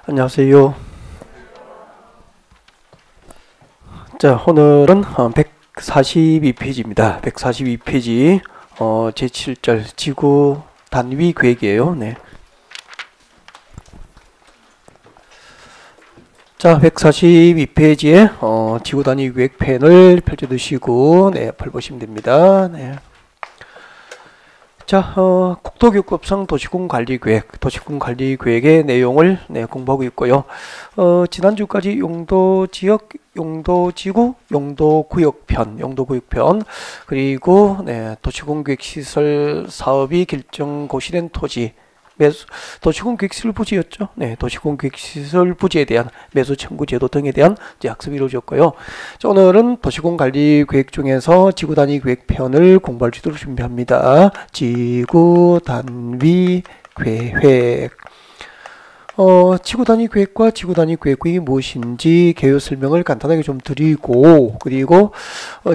안녕하세요. 자, 오늘은 142페이지입니다. 142페이지 제7절 지구 단위 계획이에요. 네. 자, 142페이지에 지구 단위 계획 펜을 펼쳐 두시고 네, 앞을 보시면 됩니다. 네. 자, 국토교육법상 도시군관리계획, 도시군관리계획의 내용을 공부하고 있고요. 지난주까지 용도지역, 용도지구, 용도구역편, 그리고 도시군계획시설 사업이 결정고시된 토지, 도시군계획시설 부지였죠. 네, 도시군계획시설 부지에 대한 매수 청구 제도 등에 대한 학습이 이루어졌고요. 자, 오늘은 도시군관리계획 중에서 지구단위 계획편을 공부할 수 있도록 준비합니다. 지구단위 계획. 지구단위 계획과 지구단위 계획이 무엇인지 개요 설명을 간단하게 좀 드리고, 그리고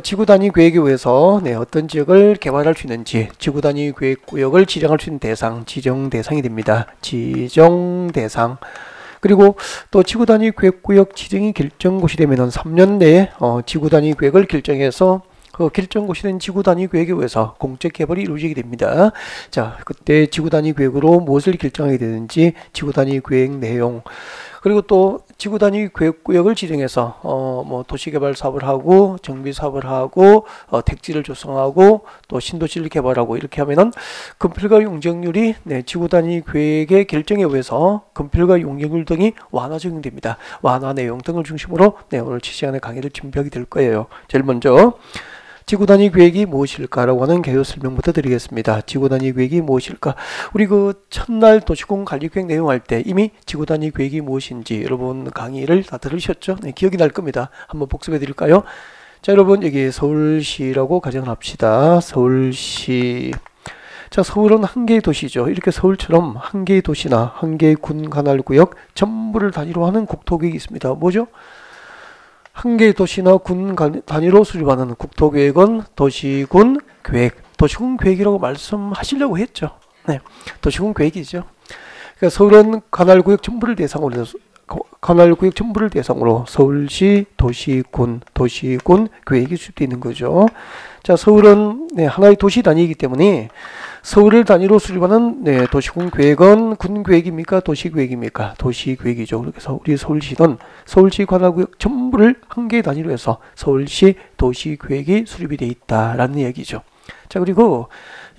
지구단위 계획에 의해서 어떤 지역을 개발할 수 있는지, 지구단위 계획구역을 지정할 수 있는 대상, 지정 대상이 됩니다. 지정 대상. 그리고 또 지구단위 계획구역 지정이 결정고시 되면은 3년 내에 지구단위 계획을 결정해서 결정고시된 지구단위 계획에 의해서 공적 개발이 이루어지게 됩니다. 자, 그때 지구단위 계획으로 무엇을 결정하게 되는지, 지구단위 계획 내용, 그리고 또 지구단위 계획구역을 지정해서 뭐 도시개발 사업을 하고 정비 사업을 하고 택지를 조성하고 또 신도시를 개발하고 이렇게 하면은 건폐율과 용적률이 지구단위 계획의 결정에 의해서 건폐율과 용적률 등이 완화 적용됩니다. 완화 내용 등을 중심으로 오늘 7시간의 강의를 준비하게 될 거예요. 제일 먼저 지구단위 계획이 무엇일까라고 하는 개요 설명부터 드리겠습니다. 지구단위 계획이 무엇일까? 우리 첫날 도시군관리계획 내용할 때 이미 지구단위 계획이 무엇인지 여러분 강의를 다 들으셨죠? 네, 기억이 날 겁니다. 한번 복습해 드릴까요? 자, 여러분 여기 서울시라고 가정을 합시다. 서울시. 자, 서울은 한 개의 도시죠. 이렇게 서울처럼 한 개의 도시나 한 개의 군 관할구역 전부를 단위로 하는 국토계획이 있습니다. 뭐죠? 한 개의 도시나 군 단위로 수립하는 국토계획은 도시군계획, 도시군계획이라고 말씀하시려고 했죠. 네, 도시군계획이죠. 그러니까 서울은 관할구역 전부를 대상으로 서울시 도시군 계획이 수립되어 있는 거죠. 자, 서울은 하나의 도시 단위이기 때문에 서울을 단위로 수립하는 도시군 계획은 군 계획입니까? 도시 계획입니까? 도시 계획이죠. 그래서 우리 서울시는 서울시 관할구역 전부를 한 개의 단위로 해서 서울시 도시 계획이 수립이 되어 있다라는 얘기죠. 자, 그리고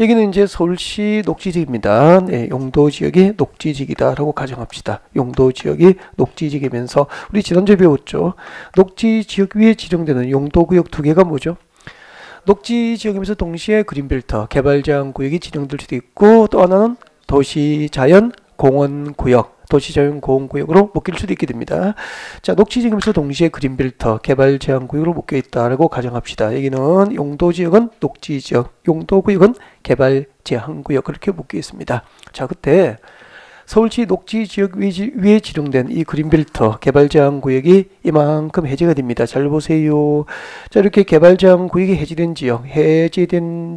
여기는 이제 서울시 녹지지역입니다. 용도 지역이 녹지지역이다라고 가정합시다. 용도 지역이 녹지지역이면서 우리 지난주에 배웠죠. 녹지지역 위에 지정되는 용도구역 두 개가 뭐죠? 녹지지역이면서 동시에 그린벨트, 개발제한구역이 지정될 수도 있고, 또 하나는 도시자연공원구역, 도시자연공원구역으로 묶일 수도 있게 됩니다. 자, 녹지지역이면서 동시에 그린벨트, 개발제한구역으로 묶여 있다라고 가정합시다. 여기는 용도지역은 녹지지역, 용도구역은 개발제한구역, 그렇게 묶여 있습니다. 자, 그때 서울시 녹지지역 위에 지정된 이 그린벨트 개발제한구역이 이만큼 해제가 됩니다. 잘 보세요. 자, 이렇게 개발제한구역이 해제된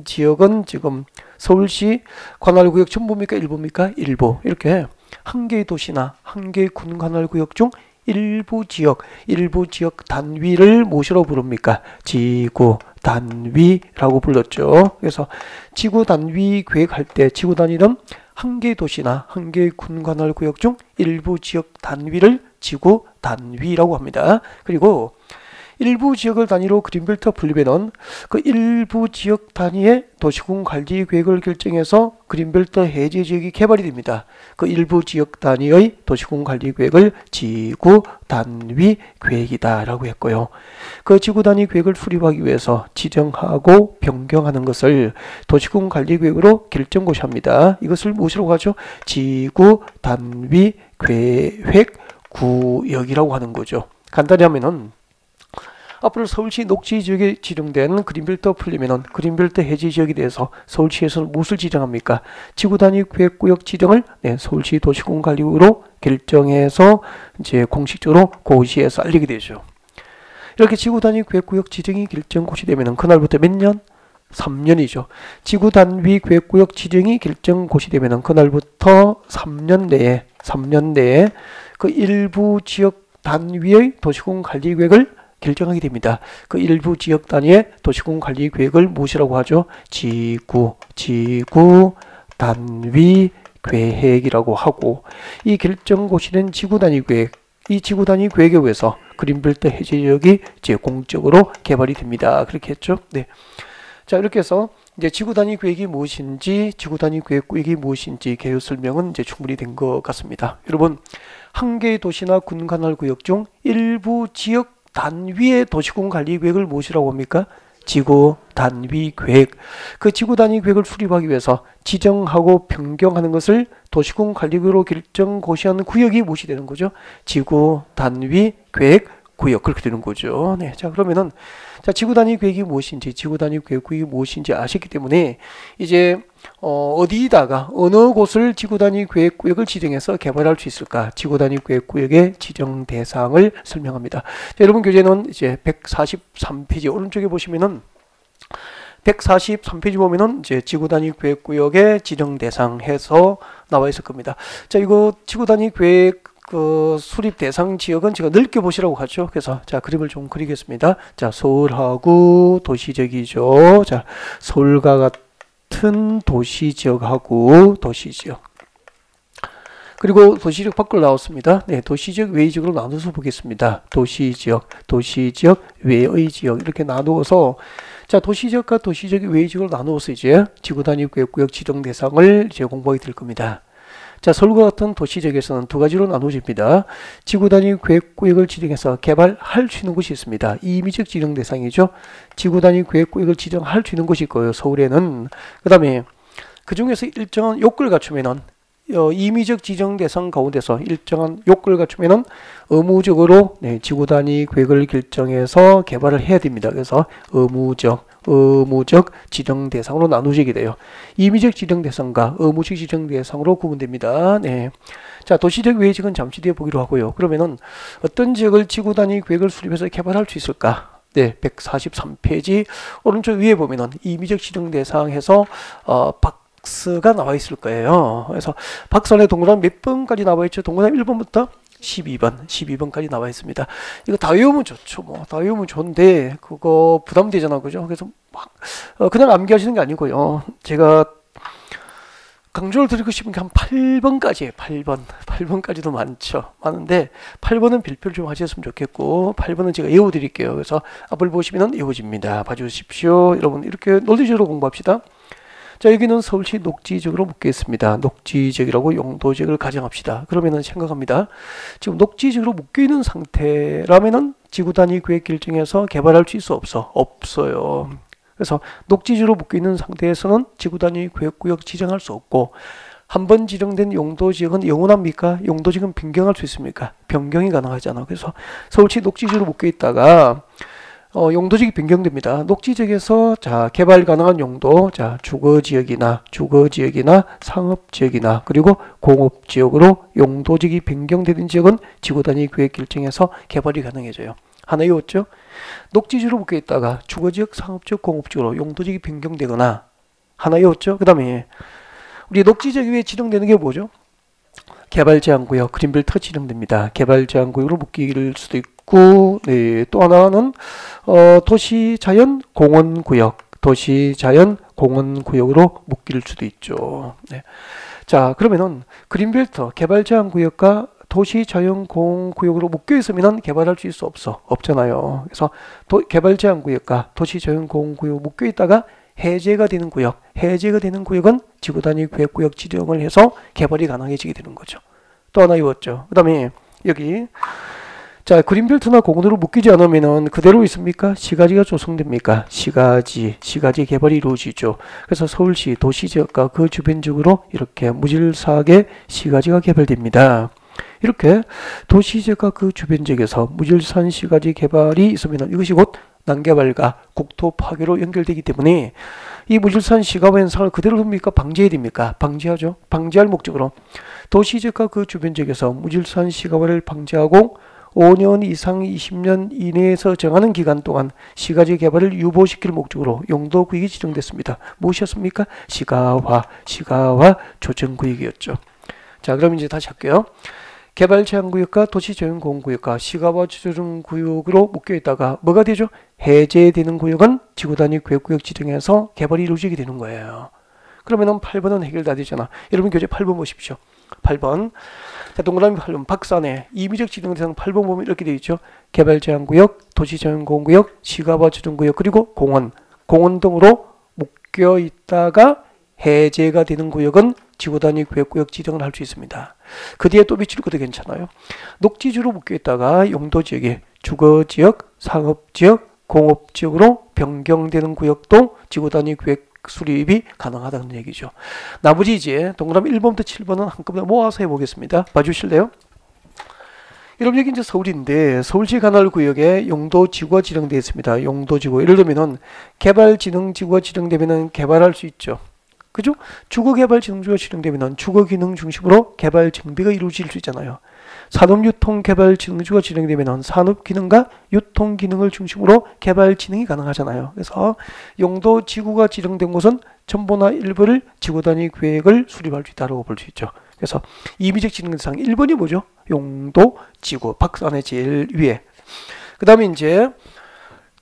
지역은 지금 서울시 관할구역 전부입니까? 일부입니까? 일부. 이렇게 한 개의 도시나 한 개의 군 관할구역 중 일부 지역 단위를 무엇이라고 부릅니까? 지구 단위라고 불렀죠. 그래서 지구 단위 계획할 때 지구 단위는 한 개의 도시나 한 개의 군 관할구역 중 일부 지역 단위를 지구 단위라고 합니다. 그리고 일부 지역을 단위로 그린벨트가 분리되는 그 일부 지역 단위의 도시군 관리 계획을 결정해서 그린벨트 해제 지역이 개발이 됩니다. 그 일부 지역 단위의 도시군 관리 계획을 지구 단위 계획이다라고 했고요. 그 지구 단위 계획을 수립하기 위해서 지정하고 변경하는 것을 도시군 관리 계획으로 결정고시합니다. 이것을 무엇이라고 하죠? 지구 단위 계획 구역이라고 하는 거죠. 간단히 하면은 앞으로 서울시 녹지지역에 지정된 그린벨트 풀리면은 그린벨트 해제 지역에 대해서 서울시에서는 무엇을 지정합니까? 지구단위 계획구역 지정을 서울시 도시군관리구역으로 결정해서 이제 공식적으로 고시에서 알리게 되죠. 이렇게 지구단위 계획구역 지정이 결정고시되면은 그날부터 몇 년? 3년이죠. 지구단위 계획구역 지정이 결정고시되면은 그날부터 3년 내에 그 일부 지역 단위의 도시공 관리 계획을 결정하게 됩니다. 그 일부 지역 단위의 도시공 관리 계획을 무엇이라고 하죠? 지구 단위 계획이라고 하고, 이 결정고시는 지구 단위 계획, 이 지구 단위 계획에 의해서 그린벨트 해제 지역이 이제 공적으로 개발이 됩니다. 그렇게 했죠. 네. 자, 이렇게 해서 이제 지구 단위 계획이 무엇인지, 지구 단위 계획 구역이 무엇인지 개요 설명은 이제 충분히 된 것 같습니다. 여러분, 한 개의 도시나 군 관할 구역 중 일부 지역 단위의 도시군 관리 계획을 무엇이라고 합니까? 지구 단위 계획. 그 지구 단위 계획을 수립하기 위해서 지정하고 변경하는 것을 도시군 관리구역으로 결정 고시하는 구역이 무엇이 되는 거죠? 지구 단위 계획 구역. 그렇게 되는 거죠. 네. 자, 그러면은 자, 지구 단위 계획이 무엇인지, 지구 단위 계획 구역이 무엇인지 아셨기 때문에 이제 어디다가 어느 곳을 지구 단위 계획 구역을 지정해서 개발할 수 있을까? 지구 단위 계획 구역의 지정 대상을 설명합니다. 자, 여러분 교재는 이제 143페이지 오른쪽에 보시면은 143페이지 보면은 이제 지구 단위 계획 구역의 지정 대상 해서 나와 있을 겁니다. 자, 이거 지구 단위 계획 그 수립 대상 지역은 제가 넓게 보시라고 하죠. 그래서 자, 그림을 좀 그리겠습니다. 자, 서울하고 도시지역이죠. 자, 서울과 같은 도시지역하고 도시지역. 그리고 도시지역 밖으로 나왔습니다. 네, 도시지역 외의 지역으로 나눠서 보겠습니다. 도시지역 외의 지역 이렇게 나누어서 자, 도시지역과 도시지역 외의 지역으로 나누어서 이제 지구 단위 구역 지정 대상을 이제 공부하게 될 겁니다. 자, 서울과 같은 도시지역에서는 두 가지로 나눠집니다. 지구 단위 계획 구역을 지정해서 개발할 수 있는 곳이 있습니다. 임의적 지정 대상이죠. 지구 단위 계획 구역을 지정할 수 있는 곳이 있고요. 서울에는. 그 다음에 그 중에서 일정한 요건을 갖추면은 임의적 지정 대상 가운데서 일정한 요건을 갖추면은 의무적으로 네, 지구 단위 계획을 결정해서 개발을 해야 됩니다. 그래서 의무적 지정 대상으로 나누게 돼요. 임의적 지정 대상과 의무적 지정 대상으로 구분됩니다. 네. 자, 도시적 외의 지역은 잠시 뒤에 보기로 하고요. 그러면은 어떤 지역을 지구 단위 계획을 수립해서 개발할 수 있을까? 네, 143페이지 오른쪽 위에 보면은 임의적 지정 대상 해서 박스가 나와 있을 거예요. 그래서 박스 안에 동그라미 몇 번까지 나와 있죠? 동그라미 1번부터 12번까지 나와 있습니다. 이거 다 외우면 좋죠. 뭐 다 외우면 좋은데 그거 부담되잖아, 그죠? 그래서 막 그냥 암기하시는 게 아니고요. 제가 강조를 드리고 싶은 게 한 8번까지예요. 8번까지도 많은데 8번은 별표를 좀 하셨으면 좋겠고 8번은 제가 외워드릴게요. 그래서 앞을 보시면 외워집니다. 봐주십시오. 여러분 이렇게 논리적으로 공부합시다. 자, 여기는 서울시 녹지지역으로 묶여있습니다. 녹지지역이라고 용도지역을 가정합시다. 그러면은 생각합니다. 지금 녹지지역으로 묶여있는 상태라면은 지구 단위 계획 결정해서 개발할 수 있어 없어? 없어요. 그래서 녹지지역으로 묶여있는 상태에서는 지구 단위 계획구역 지정할 수 없고 한번 지정된 용도지역은 영원합니까? 용도지역은 변경할 수 있습니까? 변경이 가능하잖아. 그래서 서울시 녹지지역으로 묶여있다가 용도지역이 변경됩니다. 녹지지역에서 자, 개발 가능한 용도, 자, 주거지역이나 상업지역이나 그리고 공업지역으로 용도지역이 변경되는 지역은 지구 단위 계획 결정해서 개발이 가능해져요. 하나 외웠죠? 녹지지역으로 묶여 있다가 주거지역, 상업지역, 공업지역으로 용도지역이 변경되거나 하나 외웠죠? 그 다음에 우리 녹지지역 위에 지정되는 게 뭐죠? 개발제한구역, 그린벨트가 지정됩니다. 개발제한구역으로 묶일 수도 있고, 네, 또 하나는 도시자연공원구역으로 묶일 수도 있죠. 네. 자, 그러면은 그린벨트, 개발제한구역과 도시자연공원구역으로 묶여 있으면 개발할 수 있어 없어? 없잖아요. 그래서 개발제한구역과 도시자연공원구역 묶여 있다가 해제가 되는 구역은 지구 단위 계획구역 지정을 해서 개발이 가능해지게 되는 거죠. 또 하나 외웠죠. 그 다음에 여기 자, 그린벨트나 공원으로 묶이지 않으면은 그대로 있습니까? 시가지가 조성됩니까? 시가지 개발이 이루어지죠. 그래서 서울시 도시지역과 그 주변 지역으로 이렇게 무질서하게 시가지가 개발됩니다. 이렇게 도시지역과 그 주변 지역에서 무질서한 시가지 개발이 있으면 이것이 곧 난개발과 국토 파괴로 연결되기 때문에 이 무질서한 시가화 현상을 그대로 둡니까? 방지해야 됩니까? 방지하죠. 방지할 목적으로 도시지역과 그 주변 지역에서 무질서한 시가화를 방지하고 5년 이상 20년 이내에서 정하는 기간 동안 시가지 개발을 유보시킬 목적으로 용도구역이 지정됐습니다. 무엇이었습니까? 시가화 조정구역이었죠. 자, 그럼 이제 다시 할게요. 개발제한구역과 도시조용공원구역과 시가와 주거구역으로 묶여있다가 뭐가 되죠? 해제되는 구역은 지구단위 계획구역 지정에서 개발이 이루어지게 되는 거예요. 그러면은 8번은 해결 다 되잖아. 여러분 교재 8번 보십시오. 8번. 자, 동그라미 8번 박산에 임의적 지정 대상 8번 보면 이렇게 되어 있죠. 개발제한구역, 도시조용공원구역, 시가와 주거구역 그리고 공원 등으로 묶여 있다가 해제가 되는 구역은 지구단위 계획구역 지정을 할 수 있습니다. 그 뒤에 또 밑줄 것도 괜찮아요. 녹지주로 묶여있다가 용도지역이 주거지역, 상업지역, 공업지역으로 변경되는 구역도 지구단위 계획 수립이 가능하다는 얘기죠. 나머지 이제 동그라미 1번부터 7번은 한꺼번에 모아서 해보겠습니다. 봐주실래요? 여러분 여기 이제 서울인데 서울시 관할구역에 용도지구가 지정되어 있습니다. 용도지구. 예를 들면은 개발진흥지구가 지정되면은 개발할 수 있죠. 그죠? 주거개발진흥지구가 지정되면 주거기능 중심으로 개발 정비가 이루어질 수 있잖아요. 산업유통개발진흥지구가 지정되면 산업기능과 유통기능을 중심으로 개발진흥이 가능하잖아요. 그래서 용도지구가 지정된 곳은 전부나 일부를 지구단위 계획을 수립할 수 있다고 볼 수 있죠. 그래서 임의적 지정 대상 1번이 뭐죠? 용도지구. 박산의 제일 위에. 그 다음에 이제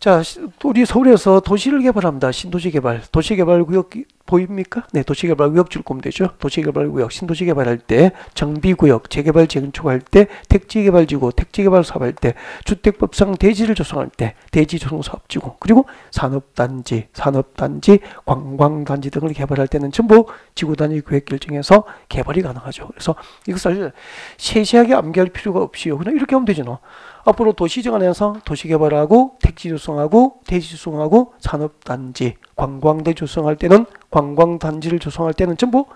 자, 우리 서울에서 도시를 개발합니다. 신도시 개발. 도시개발구역 보입니까? 네, 도시개발구역 줄 거면 되죠. 도시개발구역, 신도시 개발할 때, 정비구역, 재개발 재건축할 때, 택지개발지구, 택지개발 사업할 때, 주택법상 대지를 조성할 때, 대지조성사업지구, 그리고 산업단지, 관광단지 등을 개발할 때는 전부 지구단위 계획 결정에서 개발이 가능하죠. 그래서 이것을 세세하게 암기할 필요가 없이요. 그냥 이렇게 하면 되잖아. 앞으로 도시정 안에서 도시개발하고 택지 조성하고 대지 조성하고 산업단지, 관광대 조성할 때는 관광단지를 조성할 때는 전부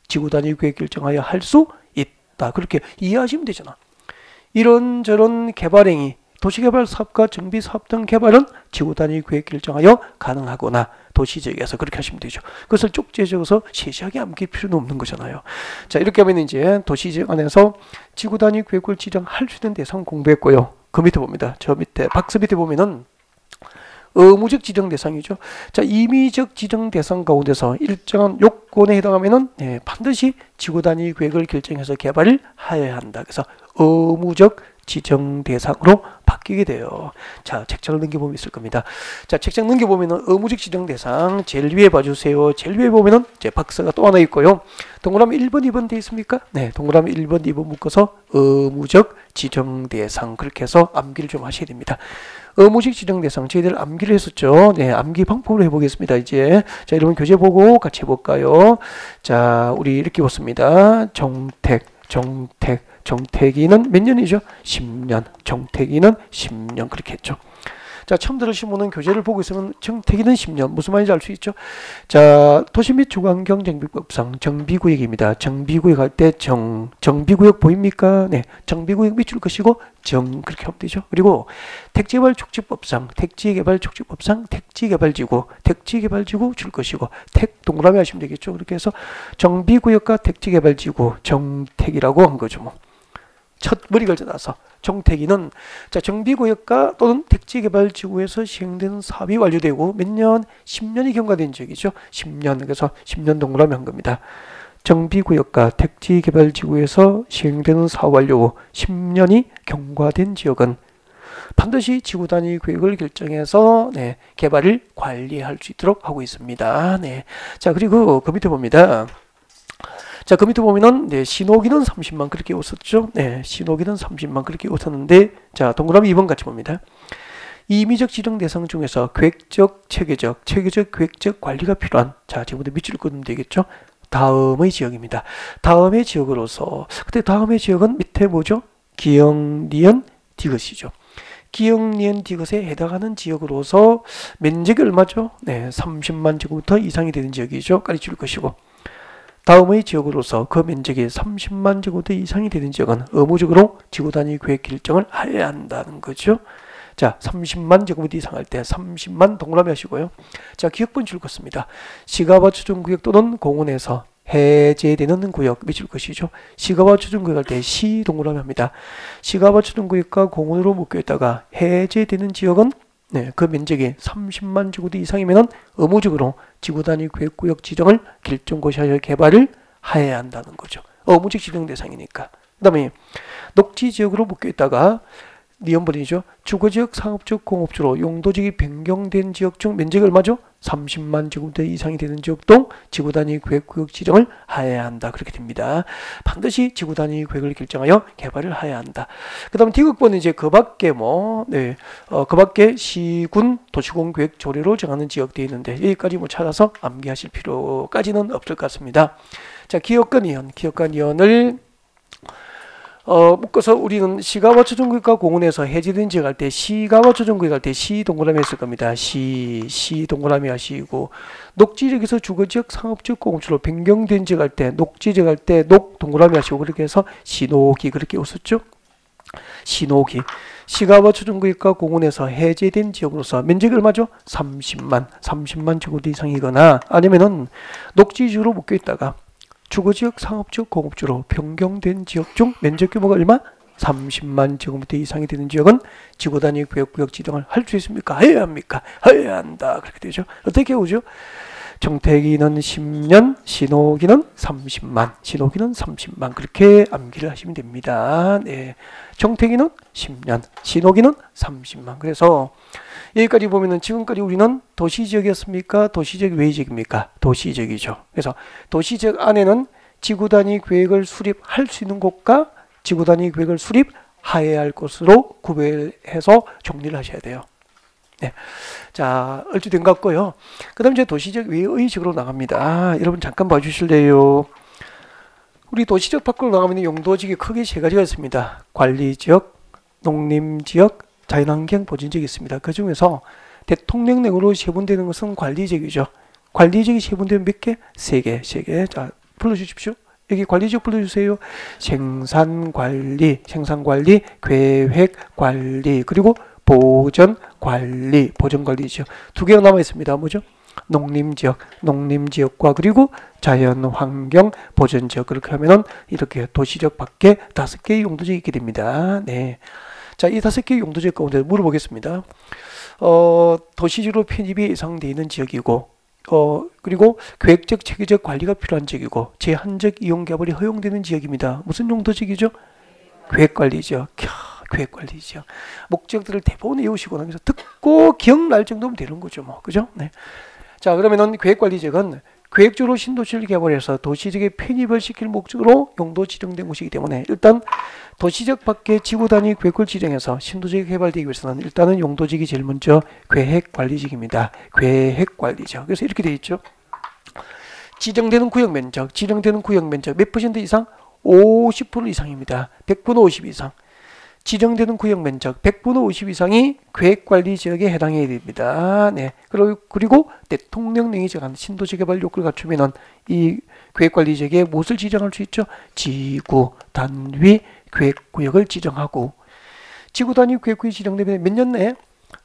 지구단위 계획 결정하여 할 수 있다. 그렇게 이해하시면 되잖아. 이런저런 개발행위, 도시개발 사업과 정비 사업 등 개발은 지구단위 계획 결정하여 가능하거나 도시지역에서 그렇게 하시면 되죠. 그것을 쪽지에 적어서 세세하게 암기할 필요는 없는 거잖아요. 자, 이렇게 하면 이제 도시지역 안에서 지구단위 계획을 지정할 수 있는 대상 공부했고요. 그 밑에 봅니다. 저 밑에 박스 밑에 보면은 의무적 지정 대상이죠. 자, 임의적 지정 대상 가운데서 일정한 요건에 해당하면은 반드시 지구단위 계획을 결정해서 개발을 해야 한다. 그래서 의무적 지정 대상으로 바뀌게 돼요. 자, 책장을 넘겨보면 있을 겁니다. 자, 책장 넘겨보면은 의무적 지정 대상 제일 위에 봐주세요. 제일 위에 보면은 제 박스가 또 하나 있고요. 동그라미 1번, 2번 돼 있습니까? 네, 동그라미 1번, 2번 묶어서 의무적 지정 대상 그렇게 해서 암기를 좀 하셔야 됩니다. 의무적 지정 대상 저희들 암기를 했었죠. 네, 암기 방법으로 해보겠습니다. 이제 자, 여러분 교재 보고 같이 해볼까요? 자, 우리 이렇게 봤습니다. 정택이는 몇 년이죠? 10년. 정택이는 10년 그렇게 했죠. 자, 처음 들으신 분은 교재를 보고 있으면 정택이는 10년 무슨 말인지 알 수 있죠? 자, 도시 및 주거환경정비법상 정비구역입니다. 정비구역 할 때 정비구역 보입니까? 네, 정비구역 밑줄 것이고 정 그렇게 하면 되죠. 그리고 택지개발촉진법상 택지개발지구 줄 것이고 택 동그라미 하시면 되겠죠. 그렇게 해서 정비구역과 택지개발지구 정택이라고 한 거죠. 뭐. 첫 머리 걸쳐놔서 정택이는 자, 정비구역과 또는 택지개발지구에서 시행되는 사업이 완료되고 몇 년? 10년이 경과된 지역이죠. 10년. 그래서 10년 동그라미 한 겁니다. 정비구역과 택지개발지구에서 시행되는 사업 완료 후 10년이 경과된 지역은 반드시 지구단위 계획을 결정해서 개발을 관리할 수 있도록 하고 있습니다. 네. 자, 그리고 그 밑에 봅니다. 자, 그 밑에 보면은 신호기는 30만 그렇게 웃었죠. 네, 신호기는 30만 그렇게 웃었는데 자, 동그라미 2번 같이 봅니다. 임의적 지정 대상 중에서 계획적, 체계적 계획적 관리가 필요한 자, 지금부터 밑줄 끄면 되겠죠. 다음의 지역입니다. 다음의 지역으로서 그때 다음의 지역은 밑에 뭐죠? 기역, 니은, 디귿이죠. 기역, 니은, 디귿에 해당하는 지역으로서 면적이 얼마죠? 네, 30만 제곱미터 이상이 되는 지역이죠. 까지 줄 것이고 다음의 지역으로서 그 면적이 30만 제곱미터 이상이 되는 지역은 의무적으로 지구단위 계획 결정을 해야 한다는 거죠. 자, 30만 제곱미터 이상 할 때 30만 동그라미 하시고요. 자, 기역분 줄 것입니다. 시가와 추정구역 또는 공원에서 해제되는 구역 밑줄 것이죠. 시가와 추정구역 할 때 시 동그라미 합니다. 시가와 추정구역과 공원으로 묶여있다가 해제되는 지역은 그 면적이 30만 제곱미터 이상이면 의무적으로 지구단위 계획구역 지정을 결정고시하여 개발을 해야 한다는 거죠. 의무적 지정 대상이니까. 그 다음에 녹지지역으로 묶여 있다가 니은번이죠. 주거지역, 상업지역, 공업지로 용도지역이 변경된 지역 중 면적이 얼마죠? 30만 제곱미터 이상이 되는 지역도 지구단위 계획구역 지정을 하여야 한다. 그렇게 됩니다. 반드시 지구단위 계획을 결정하여 개발을 하여야 한다. 그 다음 D극번은 이제 그 밖에 그 밖에 시군 도시공계획 조례로 정하는 지역되어 있는데 여기까지 찾아서 암기하실 필요까지는 없을 것 같습니다. 자, 기역권 이언을 묶어서 우리는 시가와 초정구역과 공원에서 해제된 지역 할 때 시가와 초정구역 할 때 시 동그라미 했을 겁니다. 시 동그라미 하시고 녹지지역에서 주거지역, 상업지역, 공업지로 변경된 지역 할 때 녹지지역 할 때 녹 동그라미 하시고 그렇게 해서 시노기 그렇게 웃었죠. 시노기 시가와 초정구역과 공원에서 해제된 지역으로서 면적이 얼마죠? 30만 제곱미터 이상이거나 아니면은 녹지지역으로 묶여 있다가 주거지역, 상업지역, 공업지로 변경된 지역 중 면적 규모가 얼마? 30만 제곱미터 이상이 되는 지역은 지구단위 계획구역 지정을 할 수 있습니까? 해야 합니까? 해야 한다. 그렇게 되죠. 어떻게 오죠? 정태기는 10년, 신호기는 30만 그렇게 암기를 하시면 됩니다. 네. 정태기는 10년, 신호기는 30만. 그래서 여기까지 보면은 지금까지 우리는 도시지역이었습니까? 도시지역 외의 지역입니까? 도시지역이죠. 그래서 도시지역 안에는 지구단위 계획을 수립할 수 있는 곳과 지구단위 계획을 수립하여야 할 곳으로 구별해서 정리를 하셔야 돼요. 네. 자, 얼추 된 것 같고요. 그 다음 이제 도시지역 외의 지역으로 나갑니다. 여러분 잠깐 봐주실래요? 우리 도시지역 밖으로 나가면 용도지역이 크게 세 가지가 있습니다. 관리지역, 농림지역, 자연환경 보전지역이 있습니다. 그 중에서 대통령령으로 세분되는 것은 관리지역이죠. 관리지역이 세분되면 몇 개? 세 개. 자, 불러주십시오. 여기 관리지역 불러주세요. 생산관리, 계획관리, 그리고 보전관리죠. 두 개가 남아 있습니다. 뭐죠? 농림지역과 그리고 자연환경 보전지역. 그렇게 하면은 이렇게 도시지역 밖에 5개의 용도지역이 있게 됩니다. 네. 자, 이 5개의 용도지역 가운데 물어보겠습니다. 도시지로 편입이 예상되어 있는 지역이고, 그리고 계획적, 체계적 관리가 필요한 지역이고, 제한적 이용 개발이 허용되는 지역입니다. 무슨 용도지역이죠? 계획관리죠. 계획관리죠. 목적들을 대부분 외우시고 나면서 듣고 기억날 정도면 되는 거죠, 뭐. 그죠? 네. 자, 그러면은 계획관리지역은 계획적으로 신도시를 개발해서 도시지역에 편입을 시킬 목적으로 용도 지정된 곳이기 때문에 일단 도시지역 밖에 지구단위 계획을 지정해서 신도시가 개발되기 위해서는 일단은 용도지역이 제일 먼저 계획관리지역입니다. 계획관리지역. 그래서 이렇게 되어 있죠. 지정되는 구역 면적 몇 퍼센트 이상? 50% 이상입니다. 100분의 50 이상. 지정되는 구역 면적 100분의 50 이상이 계획관리지역에 해당해야 됩니다. 네. 그리고 대통령령이 정한 신도시 개발 요건을 갖추면은 이 계획관리지역에 무엇을 지정할 수 있죠? 지구 단위 계획구역을 지정하고 지구 단위 계획구역이 지정되면 몇 년 내에?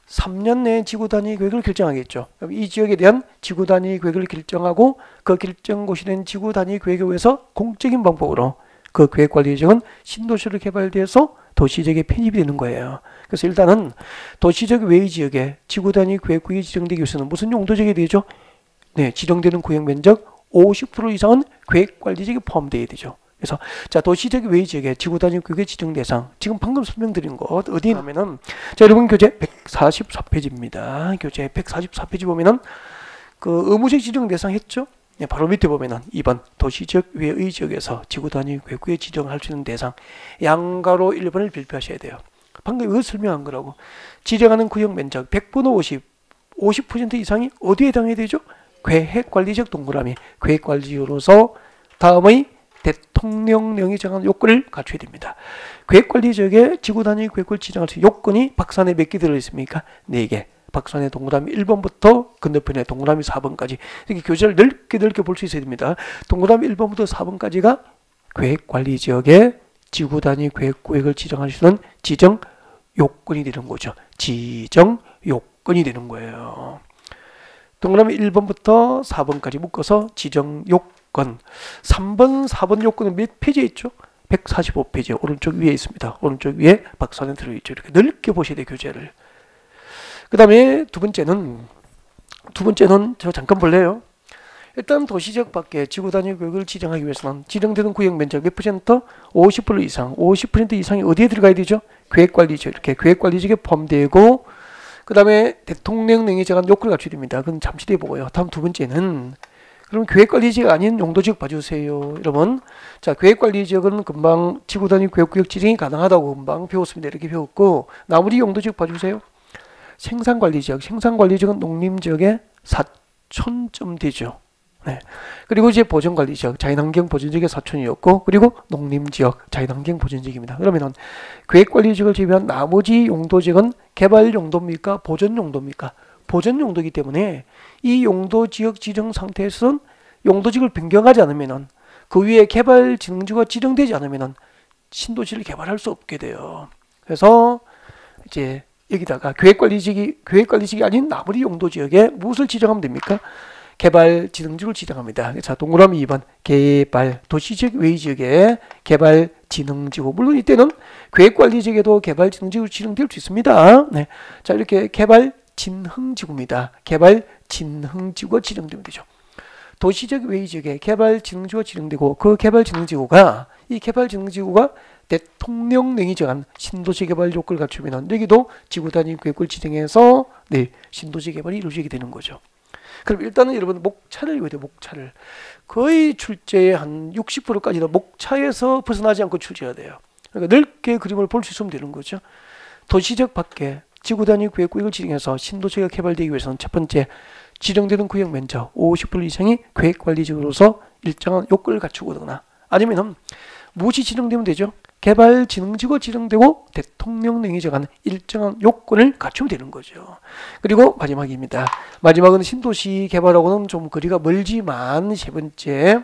3년 내에 지구 단위 계획을 결정하겠죠. 그럼 이 지역에 대한 지구 단위 계획을 결정하고 그 결정고시 된 지구 단위 계획에 의해서 공적인 방법으로 그 계획관리지역은 신도시로 개발돼서 도시지역에 편입이 되는 거예요. 그래서 일단은 도시지역 외의 지역에 지구단위 계획구역이 지정되기 위해서는 무슨 용도지역이 되죠? 네, 지정되는 구역 면적 50% 이상은 계획관리지역에 포함되어야 되죠. 그래서 자, 도시지역 외의 지역에 지구단위 구역의 지정 대상 지금 방금 설명드린 곳 어디 하면은 자, 여러분 교재 144페이지입니다. 교재 144페이지 보면은 그 의무적 지정 대상 했죠? 네, 바로 밑에 보면은 2번 도시지역 외의 지역에서 지구단위 계획구역에 지정할 수 있는 대상 양가로 1번을 발표하셔야 돼요. 방금 이거 설명한 거라고. 지정하는 구역 면적 100분의 50% 이상이 어디에 해당해야 되죠? 계획관리지역 동그라미 계획관리지역으로서 다음의 대통령령이 정한 요건을 갖춰야 됩니다. 계획관리지역에 지구단위 계획을 지정할 수 있는 요건이 박산에 몇 개 들어있습니까? 4개. 박산의 동그라미 1번부터 건너편에 동그라미 4번까지 이렇게 교재를 넓게 볼 수 있어야 됩니다. 동그라미 1번부터 4번까지가 계획관리지역에 지구단위 계획구역을 지정할 수 있는 지정 요건이 되는 거죠. 지정 요건이 되는 거예요. 동그라미 1번부터 4번까지 묶어서 지정 요건 3번, 4번 요건은 몇 페이지에 있죠? 145페이지 오른쪽 위에 있습니다. 오른쪽 위에 박산에 들어있죠. 이렇게 넓게 보셔야 돼요. 교재를. 그 다음에 두 번째는 저 잠깐 볼래요? 일단 도시지역 밖에 지구단위 구역을 지정하기 위해서는 지정되는 구역 면적 몇 퍼센트? 50% 이상. 50% 이상이 어디에 들어가야 되죠? 계획관리지역. 이렇게 계획관리지역에 포함되고 그 다음에 대통령 능에 정한 요건을 갖춰야 됩니다. 그건 잠시 뒤에 보고요. 다음 두 번째는 그럼 계획관리지역 아닌 용도지역 봐주세요. 여러분, 자, 계획관리지역은 금방 지구단위 구역 지정이 가능하다고 금방 배웠습니다. 이렇게 배웠고 나머지 용도지역 봐주세요. 생산관리지역. 생산관리지역은 농림지역의 4촌쯤 되죠. 네. 그리고 이제 보전관리지역, 자연환경 보전지역의 4촌이었고 그리고 농림지역, 자연환경 보전지역입니다. 그러면은 계획관리지역을 제외한 나머지 용도지역은 개발 용도입니까? 보전 용도입니까? 보전 용도이기 때문에 이 용도지역 지정 상태에서는 용도지역을 변경하지 않으면은 그 위에 개발진흥지구가 지정되지 않으면은 신도시를 개발할 수 없게 돼요. 그래서 이제 여기다가 계획관리지역이 아닌 나머지 용도지역에 무엇을 지정하면 됩니까? 개발진흥지구를 지정합니다. 자, 동그라미 2번 개발 도시지역 외지역에 개발진흥지구. 물론 이때는 계획관리지역에도 개발진흥지구로 지정될 수 있습니다. 네. 자, 이렇게 개발진흥지구입니다. 개발진흥지구가 지정되면 되죠. 도시지역 외지역에 개발진흥지구가 지정되고 그 개발진흥지구가 대통령 능이 정한 신도시 개발 요건을 갖추면 여기도 지구단위 계획을 지정해서 네, 신도시 개발이 이루어지게 되는 거죠. 그럼 일단은 여러분 목차를 외워야 돼요. 목차를. 거의 출제의 한 60%까지는 목차에서 벗어나지 않고 출제해야 돼요. 그러니까 넓게 그림을 볼 수 있으면 되는 거죠. 도시적 밖에 지구단위 구역을 지정해서 신도시가 개발되기 위해서는 첫 번째 지정되는 구역 면적 50% 이상이 계획관리지역으로서 일정한 요건을 갖추거나 아니면 무엇이 지정되면 되죠? 개발진흥지구가 지정되고 대통령 능이 정한 일정한 요건을 갖추면 되는 거죠. 그리고 마지막입니다. 마지막은 신도시 개발하고는 좀 거리가 멀지만 세 번째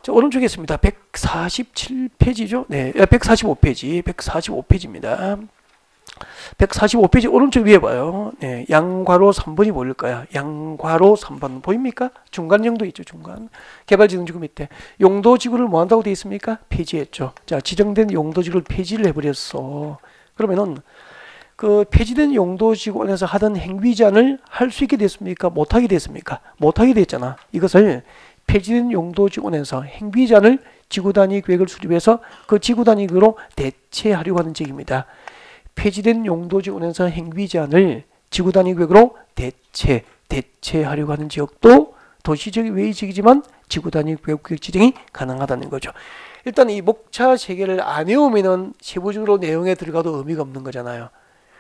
자, 오른쪽에 있습니다. 147페이지죠? 네, 145페이지입니다. 145페이지 오른쪽 위에 봐요. 네, 양괄호 3번이 보일까요? 양괄호 3번 보입니까? 중간 정도 있죠. 중간. 개발진흥지구 밑에 용도지구를 뭐 한다고 되어 있습니까? 폐지했죠. 자, 지정된 용도지구를 폐지를 해버렸어. 그러면은 그 폐지된 용도지구 안에서 하던 행위제한을 할 수 있게 됐습니까? 못하게 됐습니까? 못하게 됐잖아. 이것을 폐지된 용도지구 안에서 행위제한을 지구단위 계획을 수립해서 그 지구단위 계획으로 대체하려고 하는 지역입니다. 폐지된 용도지구에서 행위 제한을 지구단위 계획으로 대체하려고 하는 지역도 도시지역 외의 지역이지만 지구단위 계획 지정이 가능하다는 거죠. 일단 이 목차 세 개를 안 외우면은 세부적으로 내용에 들어가도 의미가 없는 거잖아요.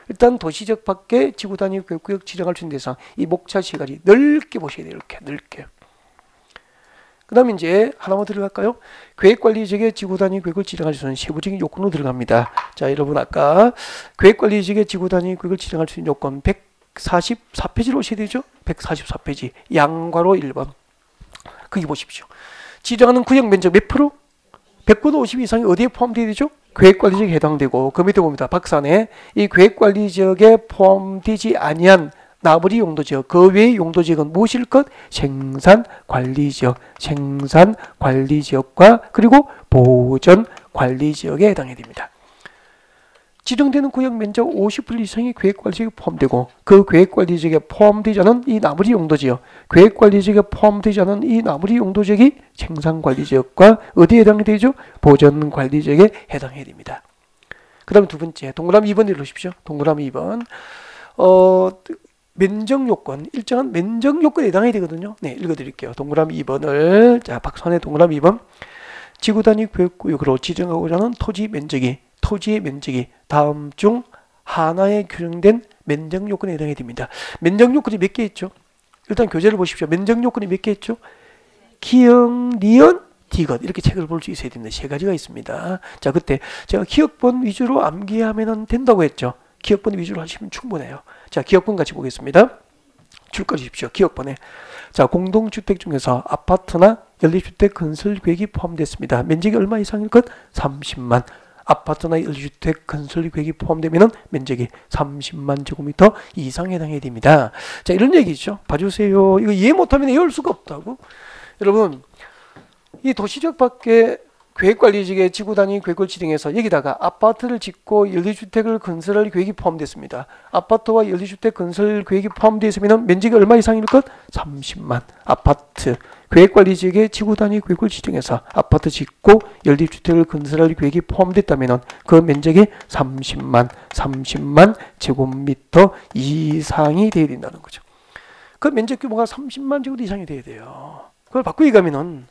일단 도시지역 밖에 지구단위 계획 지정할 수 있는 대상 이 목차 세 가지 넓게 보셔야 돼요. 이렇게 넓게. 그 다음에 이제 하나만 들어갈까요? 계획관리지역의 지구단위 계획을 지정할 수 있는 세부적인 요건으로 들어갑니다. 자, 여러분 아까 계획관리지역의 지구단위 계획을 지정할 수 있는 요건 144페이지로 오셔야 되죠? 144페이지 양괄호 1번 거기 보십시오. 지정하는 구역 면적 몇 프로? 100분의 50 이상이 어디에 포함되어야 되죠? 계획관리지역에 해당되고 그 밑에 봅니다. 박산에 이 계획관리지역에 포함되지 아니한 나머지 용도지역, 그 외의 용도지역은 무엇일 것? 생산관리지역과 그리고 보전관리지역에 해당이 됩니다. 지정되는 구역 면적 50% 이상이 계획관리지역에 포함되고 그 계획관리지역에 포함되지 않은 이 나머지 용도지역, 계획관리지역에 포함되지 않은 이 나머지 용도지역이 생산관리지역과 어디에 해당이 되죠? 보전관리지역에 해당해야 됩니다. 그 다음 두 번째, 동그라미 2번 읽으십시오. 동그라미 2번. 면적요건, 일정한 면적요건에 해당해야 되거든요. 네, 읽어드릴게요. 동그라미 2번을, 자, 박선의 동그라미 2번. 지구단위 계획구역으로 지정하고자 하는 토지의 면적이 다음 중 하나에 규정된 면적요건에 해당해야 됩니다. 면적요건이 몇 개 있죠? 일단 교재를 보십시오. 면적요건이 몇 개 있죠? 기역, 니은, 디귿 이렇게 책을 볼 수 있어야 됩니다. 세 가지가 있습니다. 자, 그때 제가 기역번 위주로 암기하면 된다고 했죠. 기역번 위주로 하시면 충분해요. 자, 기역번 같이 보겠습니다. 줄거 주십시오. 기역번에. 자, 공동주택 중에서 아파트나 연립주택 건설 계획이 포함됐습니다. 면적이 얼마 이상일 것? 30만. 아파트나 연립주택 건설 계획이 포함되면 면적이 30만 제곱미터 이상 해당해야 됩니다. 자, 이런 얘기죠. 봐주세요. 이거 이해 못하면 외울 수가 없다고. 여러분, 이 도시적 밖에 계획관리직의 지구단위 계획을 지정해서 여기다가 아파트를 짓고 연립주택을 건설할 계획이 포함됐습니다. 아파트와 연립주택 건설 계획이 포함되어 있으면 면적이 얼마 이상일 것? 30만. 아파트 계획관리직의 지구단위 계획을 지정해서 아파트 짓고 연립주택을 건설할 계획이 포함됐다면 그 면적이 30만 제곱미터 이상이 되어야 된다는 거죠. 그 면적 규모가 30만 제곱미터 이상이 돼야 돼요. 그걸 바꾸기 가면은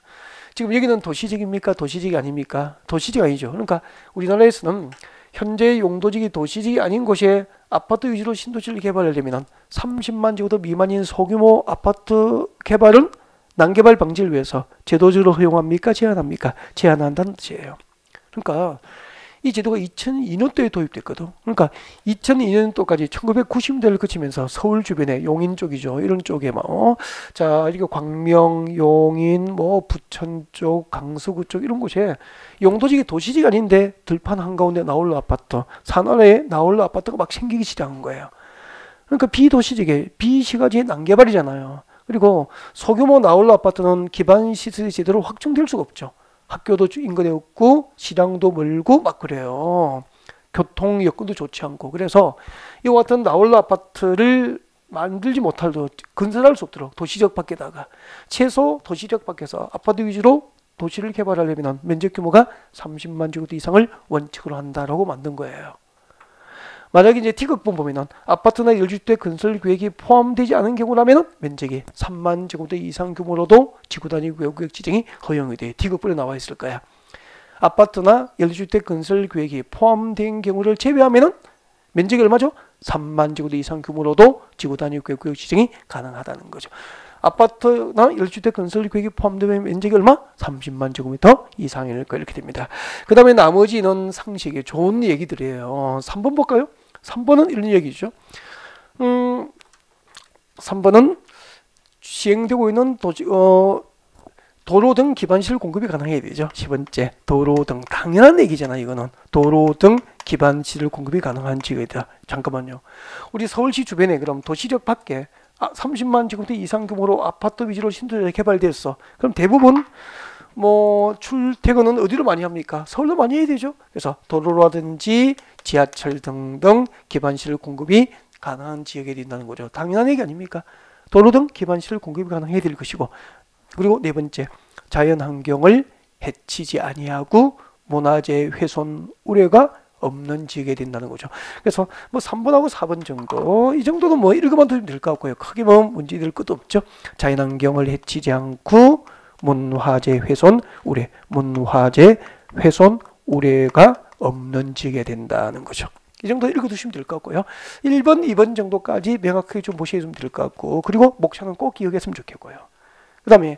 지금 여기는 도시직입니까? 도시직이 아닙니까? 도시직 아니죠. 그러니까 우리나라에서는 현재 용도직이 도시직이 아닌 곳에 아파트 위주로 신도시를 개발하려면 30만 제곱미터 미만인 소규모 아파트 개발은 난개발 방지를 위해서 제도적으로 허용합니까? 제한합니까? 제한한다는 뜻이에요. 그러니까 이 제도가 2002년도에 도입됐거든. 그러니까 2002년도까지 1990년대를 거치면서 서울 주변에 용인 쪽이죠. 이런 쪽에 자, 이렇게 광명, 용인, 부천 쪽, 강서구 쪽 이런 곳에 용도직이 도시직 아닌데 들판 한가운데 나홀로 아파트, 산 아래에 나홀로 아파트가 막 생기기 시작한 거예요. 그러니까 비도시직의 비시가지의 난개발이잖아요. 그리고 소규모 나홀로 아파트는 기반 시설이 제대로 확정될 수가 없죠. 학교도 인근에 없고 시장도 멀고 막 그래요. 교통 여건도 좋지 않고. 그래서 이와 같은 나홀로 아파트를 만들지 못하도 건설할 수 없도록 도시적 밖에다가 최소 도시적 밖에서 아파트 위주로 도시를 개발하려면 면적 규모가 30만 제곱미터 이상을 원칙으로 한다라고 만든 거예요. 만약에 이제 D급분 보면은 아파트나 연립주택 건설 계획이 포함되지 않은 경우라면은 면적이 3만 제곱미터 이상 규모로도 지구단위 구역 지정이 허용이 돼. D급분에 나와 있을 거야. 아파트나 연립주택 건설 계획이 포함된 경우를 제외하면은 면적이 얼마죠? 3만 제곱미터 이상 규모로도 지구단위 구역 지정이 가능하다는 거죠. 아파트나 연립주택 건설 계획이 포함되면 면적이 얼마? 30만 제곱미터 이상일 거 이렇게 됩니다. 그 다음에 나머지는 상식에 좋은 얘기들이에요. 3번 볼까요? 3번은 이런 얘기죠. 3번은 시행되고 있는 도로 등 기반시설 공급이 가능해야 되죠. 10번째 도로 등 당연한 얘기잖아. 이거는 도로 등 기반시설 공급이 가능한 지역이다. 잠깐만요. 우리 서울시 주변에 그럼 도시적 밖에 30만 제곱미터 이상 규모로 아파트 위주로 신도시가 개발됐어. 그럼 대부분 출퇴근은 어디로 많이 합니까? 서울로 많이 해야 되죠. 그래서 도로라든지 지하철 등등 기반시설 공급이 가능한 지역에 된다는 거죠. 당연한 얘기 아닙니까? 도로 등 기반시설 공급이 가능해야 될 것이고, 그리고 네 번째 자연환경을 해치지 아니하고 문화재 훼손 우려가 없는 지역에 된다는 거죠. 그래서 3번하고 4번 정도, 이 정도는 읽어만 두면 될 것 같고요. 크게 문제될 것도 없죠. 자연환경을 해치지 않고 문화재 훼손 우려, 문화재 훼손 우려가 없는 지역에 된다는 거죠. 이 정도 읽어두시면 될 것 같고요. 1번, 2번 정도까지 명확하게 좀 보셔주면 될 것 같고, 그리고 목차는 꼭 기억했으면 좋겠고요. 그 다음에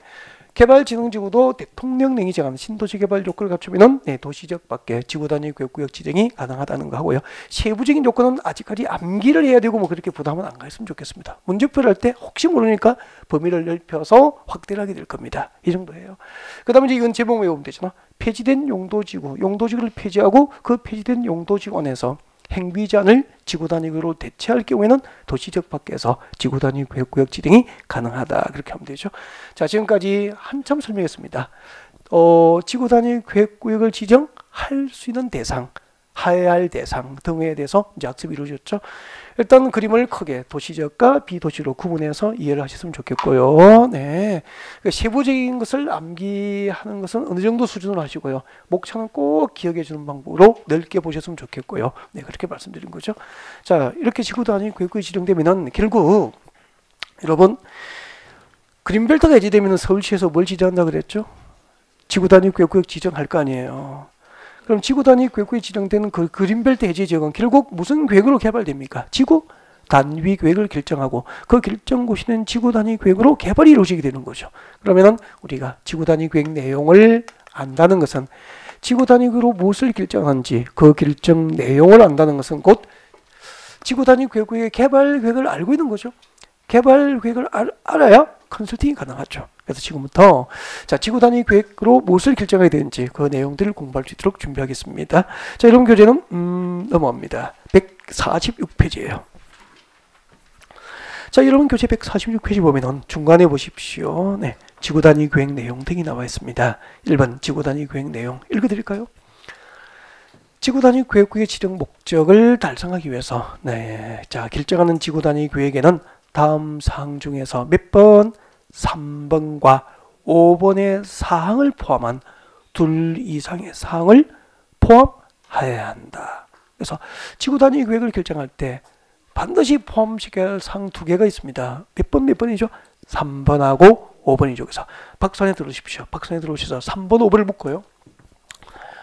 개발진흥지구도 대통령령이 정한 신도시 개발 요건을 갖추면 도시적 밖에 지구단위 구역 지정이 가능하다는 거 하고요. 세부적인 요건은 아직까지 암기를 해야 되고 그렇게 부담은 안 가했으면 좋겠습니다. 문제표를 할 때 혹시 모르니까 범위를 넓혀서 확대를 하게 될 겁니다. 이 정도예요. 그 다음에 이건 제목 외우면 되잖아. 폐지된 용도지구, 용도지구를 폐지하고 그 폐지된 용도지구 안에서 행비 제한을 지구단위구로 대체할 경우에는 도시적 밖에서 지구단위 구역 지정이 가능하다. 그렇게 하면 되죠. 자, 지금까지 한참 설명했습니다. 지구단위 구역을 지정할 수 있는 대상, 해야 할 대상 등에 대해서 이제 학습이 이루어졌죠. 일단 그림을 크게 도시적과 비도시로 구분해서 이해를 하셨으면 좋겠고요. 네, 세부적인 것을 암기하는 것은 어느 정도 수준으로 하시고요. 목차는 꼭 기억해 주는 방법으로 넓게 보셨으면 좋겠고요. 네, 그렇게 말씀드린 거죠. 자, 이렇게 지구단위 구역이 지정되면은 결국 여러분 그린벨트가 해제되면 서울시에서 뭘 지정한다 그랬죠? 지구단위 구역 지정할 거 아니에요. 그럼 지구단위 구역이 지정되는 그 그린벨트 해제 지역은 결국 무슨 계획으로 개발됩니까? 지구 단위 계획을 결정하고 그 결정고시는 지구단위 계획으로 개발이 이루어지게 되는 거죠. 그러면은 우리가 지구단위 계획 내용을 안다는 것은 지구단위 계획으로 무엇을 결정하는지 그 결정 내용을 안다는 것은 곧 지구단위 계획의 개발 계획을 알고 있는 거죠. 개발 계획을 알아야 컨설팅이 가능하죠. 그래서 지금부터 자, 지구단위 계획으로 무엇을 결정해야 되는지 그 내용들을 공부할 수 있도록 준비하겠습니다. 자, 이런 교재는 넘어갑니다. 146페이지예요. 자, 여러분 교재 146페이지 보면은 중간에 보십시오. 네, 지구단위 계획 내용 등이 나와 있습니다. 1번 지구단위 계획 내용 읽어드릴까요? 지구단위 계획구의 지정 목적을 달성하기 위해서 자 결정하는 지구단위 계획에는 다음 사항 중에서 몇 번? 3번과 5번의 사항을 포함한 둘 이상의 사항을 포함해야 한다. 그래서 지구단위 계획을 결정할 때 반드시 포함시켜야 할 사항 두 개가 있습니다. 몇 번이죠? 3번하고 5번이죠. 그래서 박선에 들어오십시오. 박선에 들어오셔서 3번, 5번을 묶어요.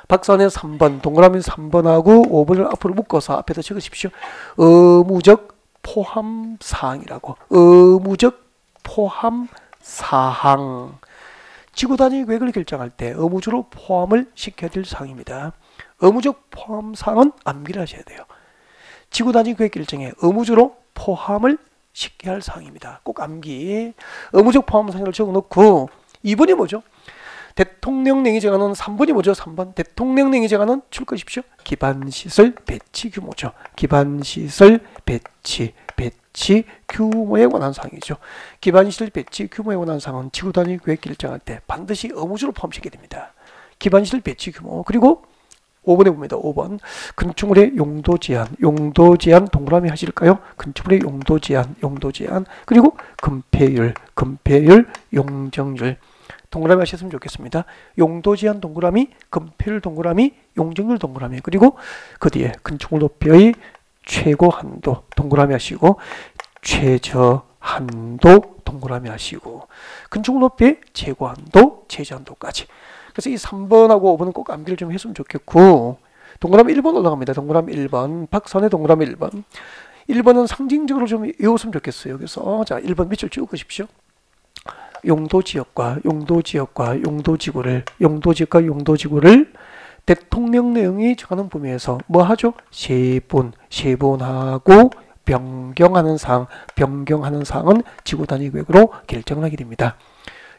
박선에 3번, 동그라미 3번하고 5번을 앞으로 묶어서 앞에다 적으십시오. 의무적 포함 사항이라고. 의무적 포함 사항. 지구단위 계획을 결정할 때 의무적으로 포함을 시켜야 될 사항입니다. 의무적 포함 사항은 암기를 하셔야 돼요. 지구단위 계획 결정에 의무적으로 포함을 시켜야 할 사항입니다. 꼭 암기. 의무적 포함 사항을 적어놓고 2번이 뭐죠? 대통령령이 정하는 3번이 뭐죠? 3번. 대통령령이 정하는 출것십시오. 기반시설 배치 규모죠. 기반시설 배치 규모에 관한 사항이죠. 기반시설 배치 규모에 관한 사항은 지구단위 계획 결정할 때 반드시 의무적으로 포함시켜야 됩니다. 기반시설 배치 규모. 그리고 5번에 봅니다. 5번. 건축물의 용도 제한 동그라미 하실까요? 건축물의 용도 제한. 그리고 건폐율, 용적률. 동그라미 하셨으면 좋겠습니다. 용도 제한 동그라미, 건폐율 동그라미, 용적률 동그라미. 그리고 그 뒤에 건축물 높이의 최고 한도 동그라미 하시고 최저 한도 동그라미 하시고 건축물 높이의 최고 한도, 최저 한도까지. 그래서 이 3번하고 5번은 꼭 암기를 좀 했으면 좋겠고 동그라미 1번 올라갑니다. 동그라미 1번. 박선의 동그라미 1번. 1번은 상징적으로 좀 외웠으면 좋겠어요. 그래서 자 1번 밑줄 쭉 그십시오. 용도지역과 용도지구를 대통령령이 정하는 범위에서 뭐 하죠? 세분하고 변경하는 사항은 지구단위 계획으로 결정을 하게 됩니다.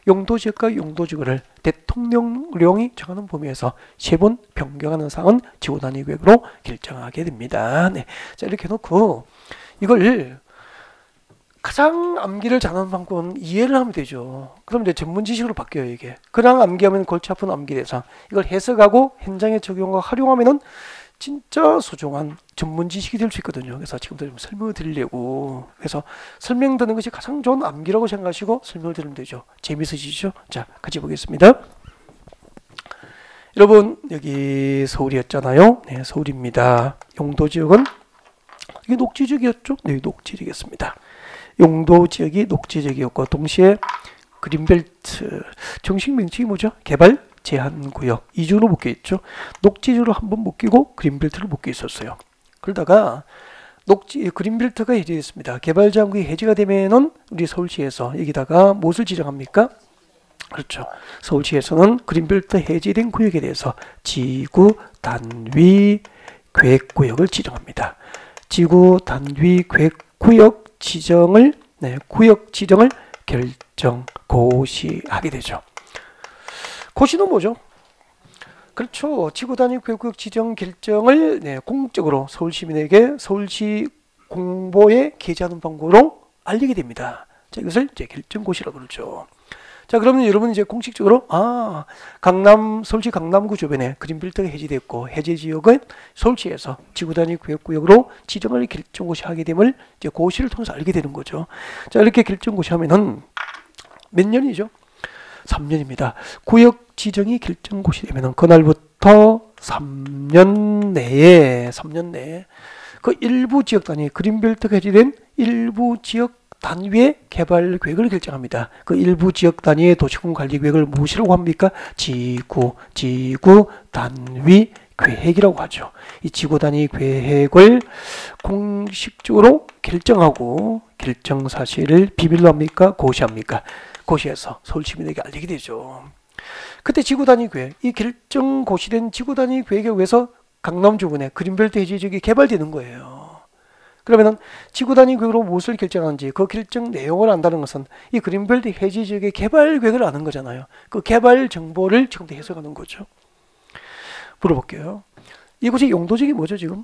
용도지역과 용도지구를 대통령령이 정하는 범위에서 세분 변경하는 사항은 지구단위 계획으로 결정하게 됩니다. 네. 자, 이렇게 해놓고 이걸 가장 암기를 잘하는 방법은 이해를 하면 되죠. 그럼 이제 전문 지식으로 바뀌어요, 이게. 그냥 암기하면 골치 아픈 암기 대상. 이걸 해석하고 현장에 적용하고 활용하면은 진짜 소중한 전문 지식이 될 수 있거든요. 그래서 지금부터 좀 설명을 드리려고. 그래서 설명드리는 것이 가장 좋은 암기라고 생각하시고 설명을 드리면 되죠. 재밌으시죠? 자, 같이 보겠습니다. 여러분, 여기 서울이었잖아요. 네, 서울입니다. 용도지역은 이게 녹지지역이었죠? 네, 녹지지역이었습니다. 용도지역이 녹지지역이었고 동시에 그린벨트 정식 명칭이 뭐죠? 개발 제한구역 2주로 묶여 있죠. 녹지지역으로 한번 묶이고 그린벨트를 묶여 있었어요. 그러다가 그린벨트가 해제됐습니다. 개발 제한구역이 해제가 되면은 우리 서울시에서 여기다가 무엇을 지정합니까? 그렇죠. 서울시에서는 그린벨트 해제된 구역에 대해서 지구 단위 계획구역을 지정합니다. 지구 단위 계획구역 지정을 구역 지정을 결정 고시하게 되죠. 고시는 뭐죠? 그렇죠. 지구 단위 계획구역 지정 결정을 공적으로 서울 시민에게 서울시 공보에 게재하는 방법으로 알리게 됩니다. 자, 이것을 이제 결정고시라고 그러죠. 자, 그러면 여러분 이제 공식적으로 서울시 강남구 주변에 그린벨트가 해제됐고 해제 지역은 서울시에서 지구단위 계획구역으로 지정을 결정고시하게 됨을 이제 고시를 통해서 알게 되는 거죠. 자, 이렇게 결정고시하면은 몇 년이죠? 3년입니다. 구역 지정이 결정고시 되면은 그날부터 3년 내에 그 일부 지역 단위 그린벨트가 해제된 일부 지역 단위의 개발 계획을 결정합니다. 그 일부 지역 단위의 도시공 관리 계획을 무엇이라고 합니까? 지구 단위 계획이라고 하죠. 이 지구 단위 계획을 공식적으로 결정하고 결정 사실을 비밀로 합니까? 고시합니까? 고시해서 서울 시민에게 알리게 되죠. 그때 지구 단위 계획, 이 결정 고시된 지구 단위 계획에 의해서 강남 주변에 그린벨트 해제 지역이 개발되는 거예요. 그러면은 지구 단위 계획으로 무엇을 결정하는지 그 결정 내용을 안다는 것은 이 그린벨트 해제 지역의 개발 계획을 아는 거잖아요. 그 개발 정보를 지금부터 해석하는 거죠. 물어볼게요. 이곳이 용도지역이 뭐죠, 지금?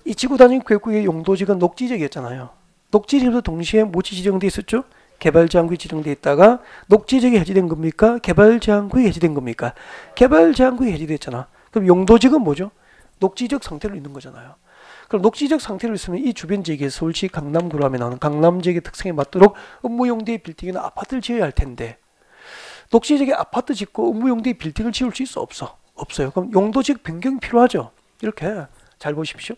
이 지구 단위 계획구의 용도지역은 녹지지역이었잖아요. 녹지지역에서 동시에 무엇이 지정돼 있었죠? 개발제한구역이 지정돼 있다가 녹지지역이 해제된 겁니까? 개발제한구역이 해제된 겁니까? 개발제한구역이 해제됐잖아. 그럼 용도지역은 뭐죠? 녹지지역 상태로 있는 거잖아요. 그럼 녹지지역 상태로 있으면 이 주변 지역에 서울시 강남구로 하면 강남 지역의 특성에 맞도록 업무용도의 빌딩이나 아파트를 지어야 할 텐데 녹지지역에 아파트 짓고 업무용도의 빌딩을 지을 수 있어? 없어요. 그럼 용도지역 변경이 필요하죠. 이렇게 잘 보십시오.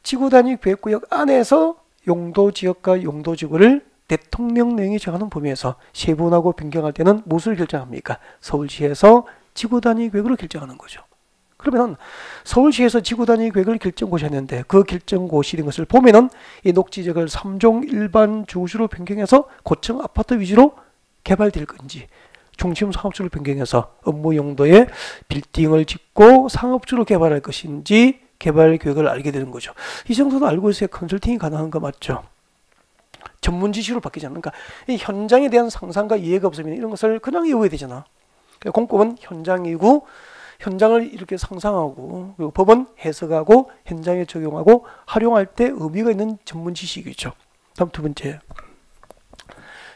지구단위 계획구역 안에서 용도지역과 용도지구를 대통령령이 정하는 범위에서 세분하고 변경할 때는 무엇을 결정합니까? 서울시에서 지구단위 계획으로 결정하는 거죠. 그러면 서울시에서 지구단위 계획을 결정고시했는데 그 결정고시인 것을 보면은 이 녹지지역을 3종 일반 주거지로 변경해서 고층 아파트 위주로 개발될 건지 중심 상업지로 변경해서 업무 용도의 빌딩을 짓고 상업지로 개발할 것인지 개발 계획을 알게 되는 거죠. 이 정도는 알고 있어야 컨설팅이 가능한 거 맞죠? 전문 지식으로 바뀌지 않는가? 이 현장에 대한 상상과 이해가 없으면 이런 것을 그냥 외워야 되잖아. 공법은 현장이고 현장을 이렇게 상상하고 그리고 법은 해석하고 현장에 적용하고 활용할 때 의미가 있는 전문 지식이죠. 다음 두 번째.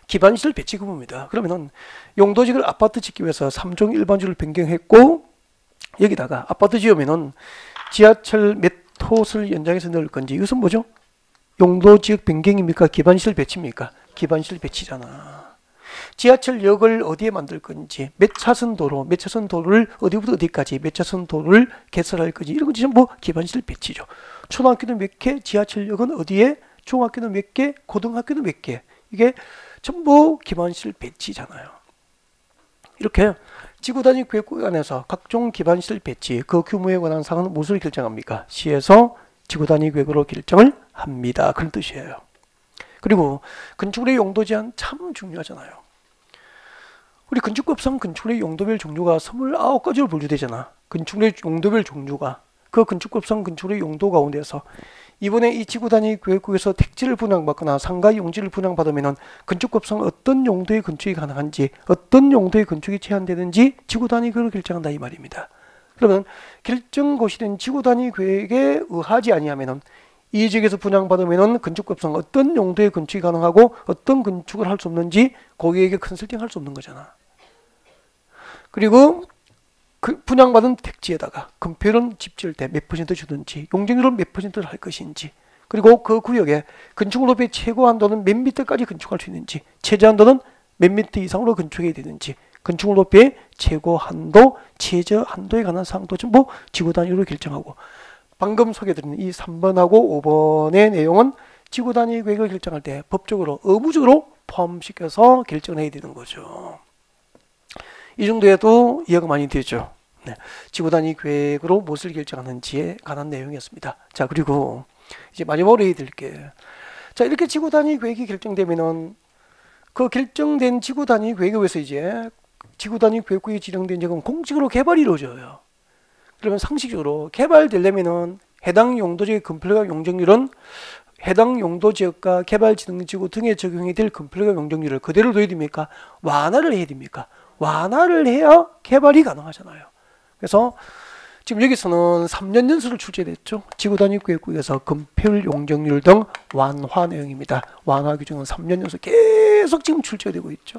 기반시설 배치 구분입니다. 그러면은 용도지역을 아파트 짓기 위해서 3종 일반주를 변경했고 여기다가 아파트 지으면은 지하철 몇 호를 연장해서 넣을 건지 이것은 뭐죠? 용도지역 변경입니까? 기반시설 배치입니까? 기반시설 배치잖아. 지하철역을 어디에 만들 건지 몇 차선 도로를 어디부터 어디까지 몇 차선 도로를 개설할 건지 이런 것이 전부 기반시설 배치죠. 초등학교는 몇 개, 지하철역은 어디에, 중학교는 몇 개, 고등학교는 몇 개. 이게 전부 기반시설 배치잖아요. 이렇게 지구단위 계획구역 안에서 각종 기반시설 배치, 그 규모에 관한 사항은 무엇을 결정합니까? 시에서 지구단위 계획으로 결정을 합니다. 그런 뜻이에요. 그리고 건축물의 용도 제한 참 중요하잖아요. 우리 건축법상 건축물의 용도별 종류가 29가지로 분류되잖아. 건축물의 용도별 종류가 그 건축법상 건축물의 용도 가운데서 이번에 이 지구단위 계획구역에서 택지를 분양받거나 상가 용지를 분양받으면 건축법상 어떤 용도의 건축이 가능한지 어떤 용도의 건축이 제한되는지 지구단위 계획으로 결정한다 이 말입니다. 그러면 결정고시된 지구단위 계획에 의하지 아니하면 이 지역에서 분양받으면 건축법상 어떤 용도의 건축이 가능하고 어떤 건축을 할 수 없는지 고객에게 컨설팅 할 수 없는 거잖아. 그리고 그 분양받은 택지에다가 건폐율은 집 지을 때 몇 퍼센트 주든지 용적률은 몇 퍼센트를 할 것인지 그리고 그 구역에 건축물 높이 최고 한도는 몇 미터까지 건축할 수 있는지 최저 한도는 몇 미터 이상으로 건축해야 되는지 건축물 높이의 최고 한도, 최저 한도에 관한 사항도 전부 지구 단위로 결정하고 방금 소개해드린 이 3번하고 5번의 내용은 지구 단위 계획을 결정할 때 법적으로 의무적으로 포함시켜서 결정을 해야 되는 거죠. 이 정도에도 이해가 많이 되죠. 네. 지구 단위 계획으로 무엇을 결정하는지에 관한 내용이었습니다. 자, 그리고 이제 마지막으로 해드릴게요. 자, 이렇게 지구 단위 계획이 결정되면은 그 결정된 지구 단위 계획에 의해서 이제 지구 단위 계획구역이 지정된 지역은 공식으로 개발이 이루어져요. 그러면 상식적으로 개발되려면은 해당 용도지역의 건폐율과 용적률은 해당 용도지역과 개발진흥지구 등에 적용이 될 건폐율과 용적률을 그대로 둬야 됩니까? 완화를 해야 됩니까? 완화를 해야 개발이 가능하잖아요. 그래서 지금 여기서는 3년 연수를 출제됐죠. 지구단위 계획구역에서 건폐율, 용적률 등 완화 내용입니다. 완화 규정은 3년 연수 계속 지금 출제되고 있죠.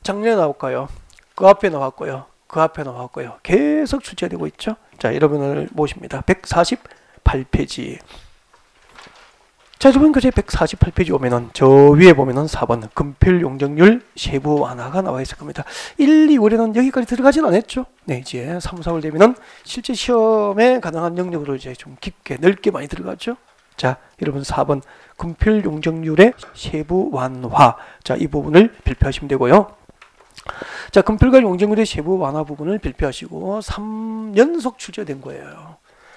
작년에 나올까요? 그 앞에 나왔고요. 그 앞에 나왔고요. 계속 출제되고 있죠. 자, 여러분을 모십니다. 148페이지. 자, 여러분 그제 148페이지 오면은 저 위에 보면은 4번 건폐율 용적률 세부 완화가 나와 있을 겁니다. 1, 2월에는 여기까지 들어가진 않았죠. 네, 이제 3, 4월 되면은 실제 시험에 가능한 영역으로 이제 좀 깊게 넓게 많이 들어가죠. 자, 여러분 4번 건폐율 용적률의 세부 완화. 자, 이 부분을 발표하시면 되고요. 자, 건폐율과 용적률의 세부 완화 부분을 발표하시고 3연속 출제된 거예요.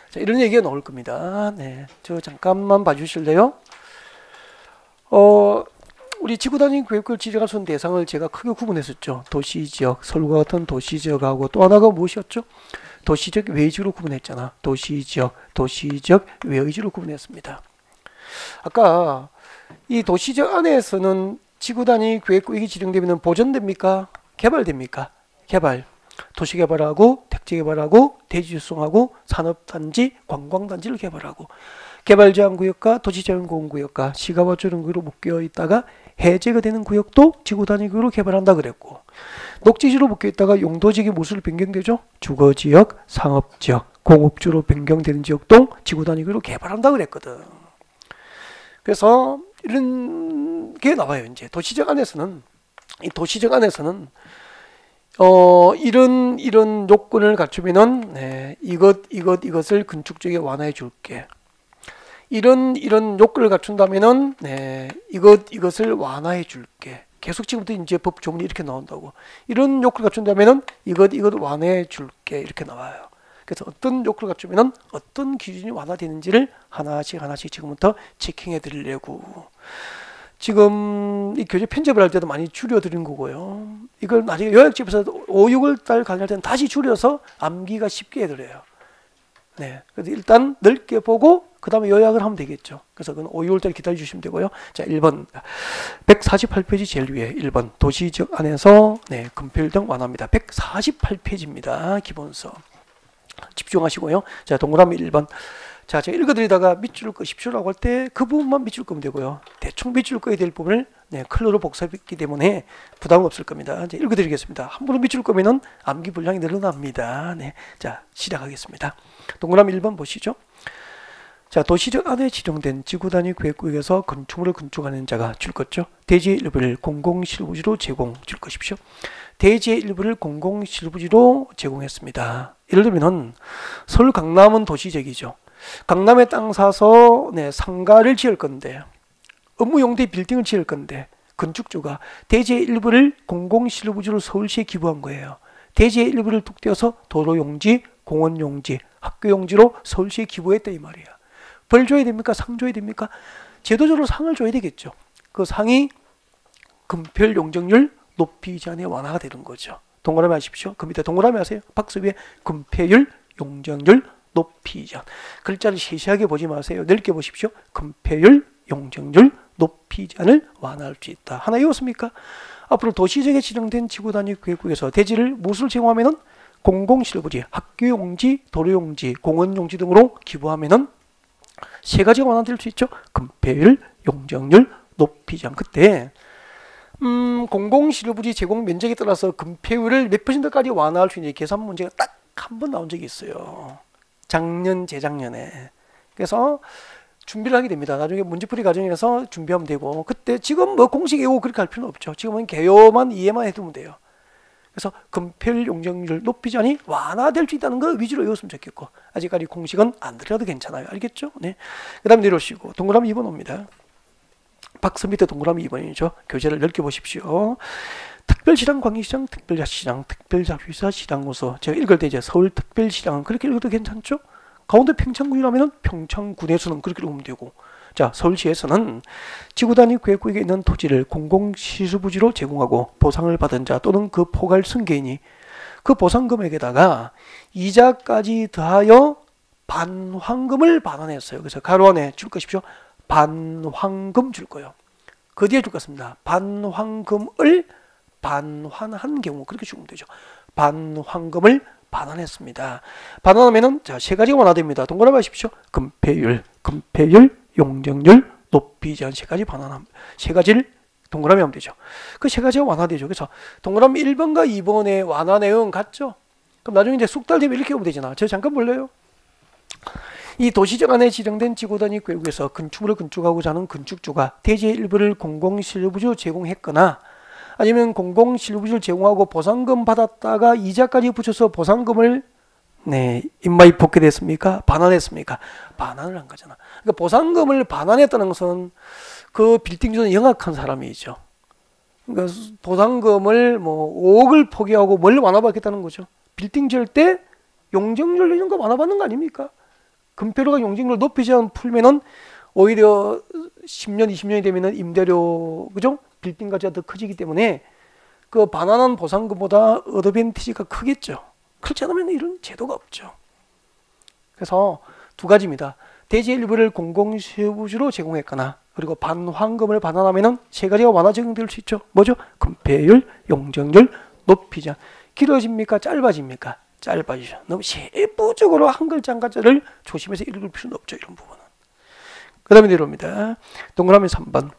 자, 이런 얘기가 나올 겁니다. 네, 저 잠깐만 봐주실래요? 우리 지구단위 계획을 지정할 수 있는 대상을 제가 크게 구분했었죠. 도시지역, 서울과 같은 도시지역하고 또 하나가 무엇이었죠? 도시적 외지로 구분했잖아. 도시지역 외의지로 구분했습니다. 아까 이 도시지역 안에서는 지구단위 계획구역이 지정되면 보존됩니까? 개발됩니까? 개발. 도시개발하고 택지개발하고 대지주성하고 산업단지, 관광단지를 개발하고 개발제한구역과 도시제한공원구역과 시가와주는구역으로 묶여 있다가 해제가 되는 구역도 지구 단위 구역으로 개발한다 그랬고, 녹지지로 묶여있다가 용도지역이 무엇으로 변경되죠? 주거지역, 상업지역, 공업지로 변경되는 지역도 지구 단위 구역으로 개발한다 그랬거든. 그래서 이런 게 나와요. 이제 도시적 안에서는 이런 요건을 갖추면은 이것을 건축적에 완화해 줄게. 이런 요건을 갖춘다면은 이것을 완화해 줄게. 계속 지금부터 이제 법 조문이 이렇게 나온다고. 이런 요건을 갖춘다면은 이것 완화해 줄게 이렇게 나와요. 그래서 어떤 요건을 갖추면은 어떤 기준이 완화되는지를 하나씩 지금부터 체킹해 드리려고. 지금 이 교재 편집을 할 때도 많이 줄여드린 거고요. 이걸 나중에 요약집에서 5, 6월달 강의할 때는 다시 줄여서 암기가 쉽게 해드려요. 네. 그래서 일단 넓게 보고 그 다음에 요약을 하면 되겠죠. 그래서 그건 5, 6월달 기다려 주시면 되고요. 자, 1번 148페이지 제일 위에 1번 도시적 안에서 금표율 등 완화입니다. 148페이지입니다. 기본서 집중하시고요. 자, 동그라미 1번. 자, 제가 읽어드리다가 밑줄 끄십시오라고 할 때 그 부분만 밑줄 끄면 되고요. 대충 밑줄 꺼야 될 부분을 컬러로 복사했기 때문에 부담 없을 겁니다. 이제 읽어드리겠습니다. 함부로 밑줄 끄면은 암기 분량이 늘어납니다. 자, 시작하겠습니다. 동그라미 1번 보시죠. 자, 도시적 안에 지정된 지구 단위 구역에서 건축물을 건축하는 자가 줄 것죠. 대지의 일부를 공공실부지로 제공 줄 것이십시오. 대지의 일부를 공공실부지로 제공했습니다. 예를 들면 서울 강남은 도시적이죠. 강남에 땅 사서 상가를 지을 건데, 업무용대 빌딩을 지을 건데 건축주가 대지의 일부를 공공실부지로 서울시에 기부한 거예요. 대지의 일부를 뚝 떼어서 도로용지, 공원용지, 학교용지로 서울시에 기부했다 이 말이야. 벌 줘야 됩니까? 상 줘야 됩니까? 제도적으로 상을 줘야 되겠죠. 그 상이 금표율 용적률 높이 제한의 완화가 되는 거죠. 동그라미 하십시오. 그 밑에 동그라미 하세요. 박스 위에 금표율 용적률 높이 제한. 글자를 세세하게 보지 마세요. 넓게 보십시오. 금표율 용적률 높이 제한을 완화할 수 있다. 하나 이었습니까? 앞으로 도시적에 지정된 지구 단위 구역에서 대지를 무엇을 제공하면은 공공실부지, 학교용지, 도로용지, 공원용지 등으로 기부하면은 세 가지가 완화될 수 있죠. 금표율, 용적률, 높이 제한. 그때 공공실부지 제공 면적에 따라서 금표율을 몇 %까지 완화할 수 있는지 계산 문제가 딱 한 번 나온 적이 있어요. 작년, 재작년에. 그래서 준비를 하게 됩니다. 나중에 문제풀이 과정에서 준비하면 되고, 그때 지금 뭐 공식 외우고 그렇게 할 필요는 없죠. 지금은 개요만 이해만 해두면 돼요. 그래서 금표율 용적률 높이 제한이 완화될 수 있다는 거 위주로 외웠으면 좋겠고, 아직까지 공식은 안 들어도 괜찮아요. 알겠죠? 네. 그 다음 내려오시고 동그라미 2번 옵니다. 박스 밑에 동그라미 2번이죠. 교재를 넓게 보십시오. 특별시장, 광역시장, 특별자치시장, 특별자치사, 시장구서. 제가 읽을 때 이제 서울특별시장은 그렇게 읽어도 괜찮죠? 가운데 평창군이라면 평창군의 수는 그렇게 읽으면 되고, 자, 서울시에서는 지구 단위 구역에 있는 토지를 공공시설부지로 제공하고 보상을 받은 자 또는 그 포괄 승계인이 그 보상 금액에다가 이자까지 더하여 반환금을 반환했어요. 그래서 가로 안에 줄 것이십시오. 반환금 줄 거예요. 그 뒤에 줄 것입니다. 반환금을 반환한 경우 그렇게 주면 되죠. 반환금을 반환했습니다. 반환하면은 자, 세 가지가 완화됩니다. 동그라미 하십시오. 금폐율, 용적률, 높이 제한 세 가지 반환함. 세 가지를 동그라미 하면 되죠. 그 세 가지가 완화되죠. 그래서 동그라미 1번과 2번의 완화 내용 같죠? 그럼 나중에 이제 숙달 되면 이렇게 오면 되잖아. 저 잠깐 볼래요? 이 도시적 안에 지정된 지구 단위 구역에서 건축물을 건축하고자 하는 건축주가 대지의 일부를 공공실부지로 제공했거나 아니면 공공실부지를 제공하고 보상금 받았다가 이자까지 붙여서 보상금을 인마이 복귀됐습니까? 반환했습니까? 반환을 한 거잖아. 그러니까 보상금을 반환했다는 것은 그 빌딩주는 영악한 사람이죠. 그러니까 보상금을 뭐 5억을 포기하고 뭘 완화받겠다는 거죠. 빌딩 지을 때 용적률 이런 거 완화받는 거 아닙니까? 금표로가 용적률 높이 제한 풀면은 오히려 10년, 20년이 되면은 임대료, 그죠? 빌딩 가치가 더 커지기 때문에 그 반환한 보상금보다 어드밴티지가 크겠죠. 그렇지 않으면 이런 제도가 없죠. 그래서 두 가지입니다. 대지 일부를 공공실부지로 제공했거나 그리고 반환금을 반환하면은 세 가지가 완화 적용될 수 있죠. 뭐죠? 금폐율, 용적률, 높이 제한. 길어집니까? 짧아집니까? 짧아지죠. 너무 세부적으로 한 글자 한 글자를 조심해서 읽을 필요는 없죠. 이런 부분은. 그 다음에 내려옵니다. 동그라미 3번.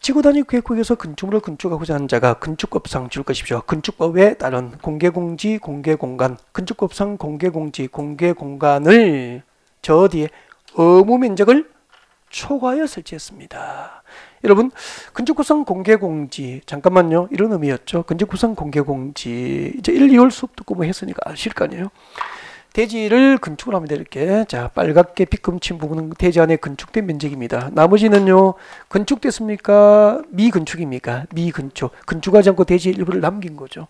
지구 단위 계획국에서 건축물을 건축하고자 하는 자가 건축법상 줄 것이죠. 건축법에 따른 공개공지, 공개공간, 건축법상 공개공지, 공개공간을 저 뒤에 의무 면적을 초과하여 설치했습니다. 여러분, 건축법상 공개공지, 잠깐만요. 이런 의미였죠. 건축법상 공개공지, 이제 1, 2월 수업 듣고 뭐 했으니까 아실 거 아니에요. 대지를 건축을 하면 이렇게, 자, 빨갛게 빗금친 부분은 대지 안에 건축된 면적입니다. 나머지는요, 건축됐습니까? 미건축입니까? 미건축. 건축하지 않고 대지의 일부를 남긴 거죠.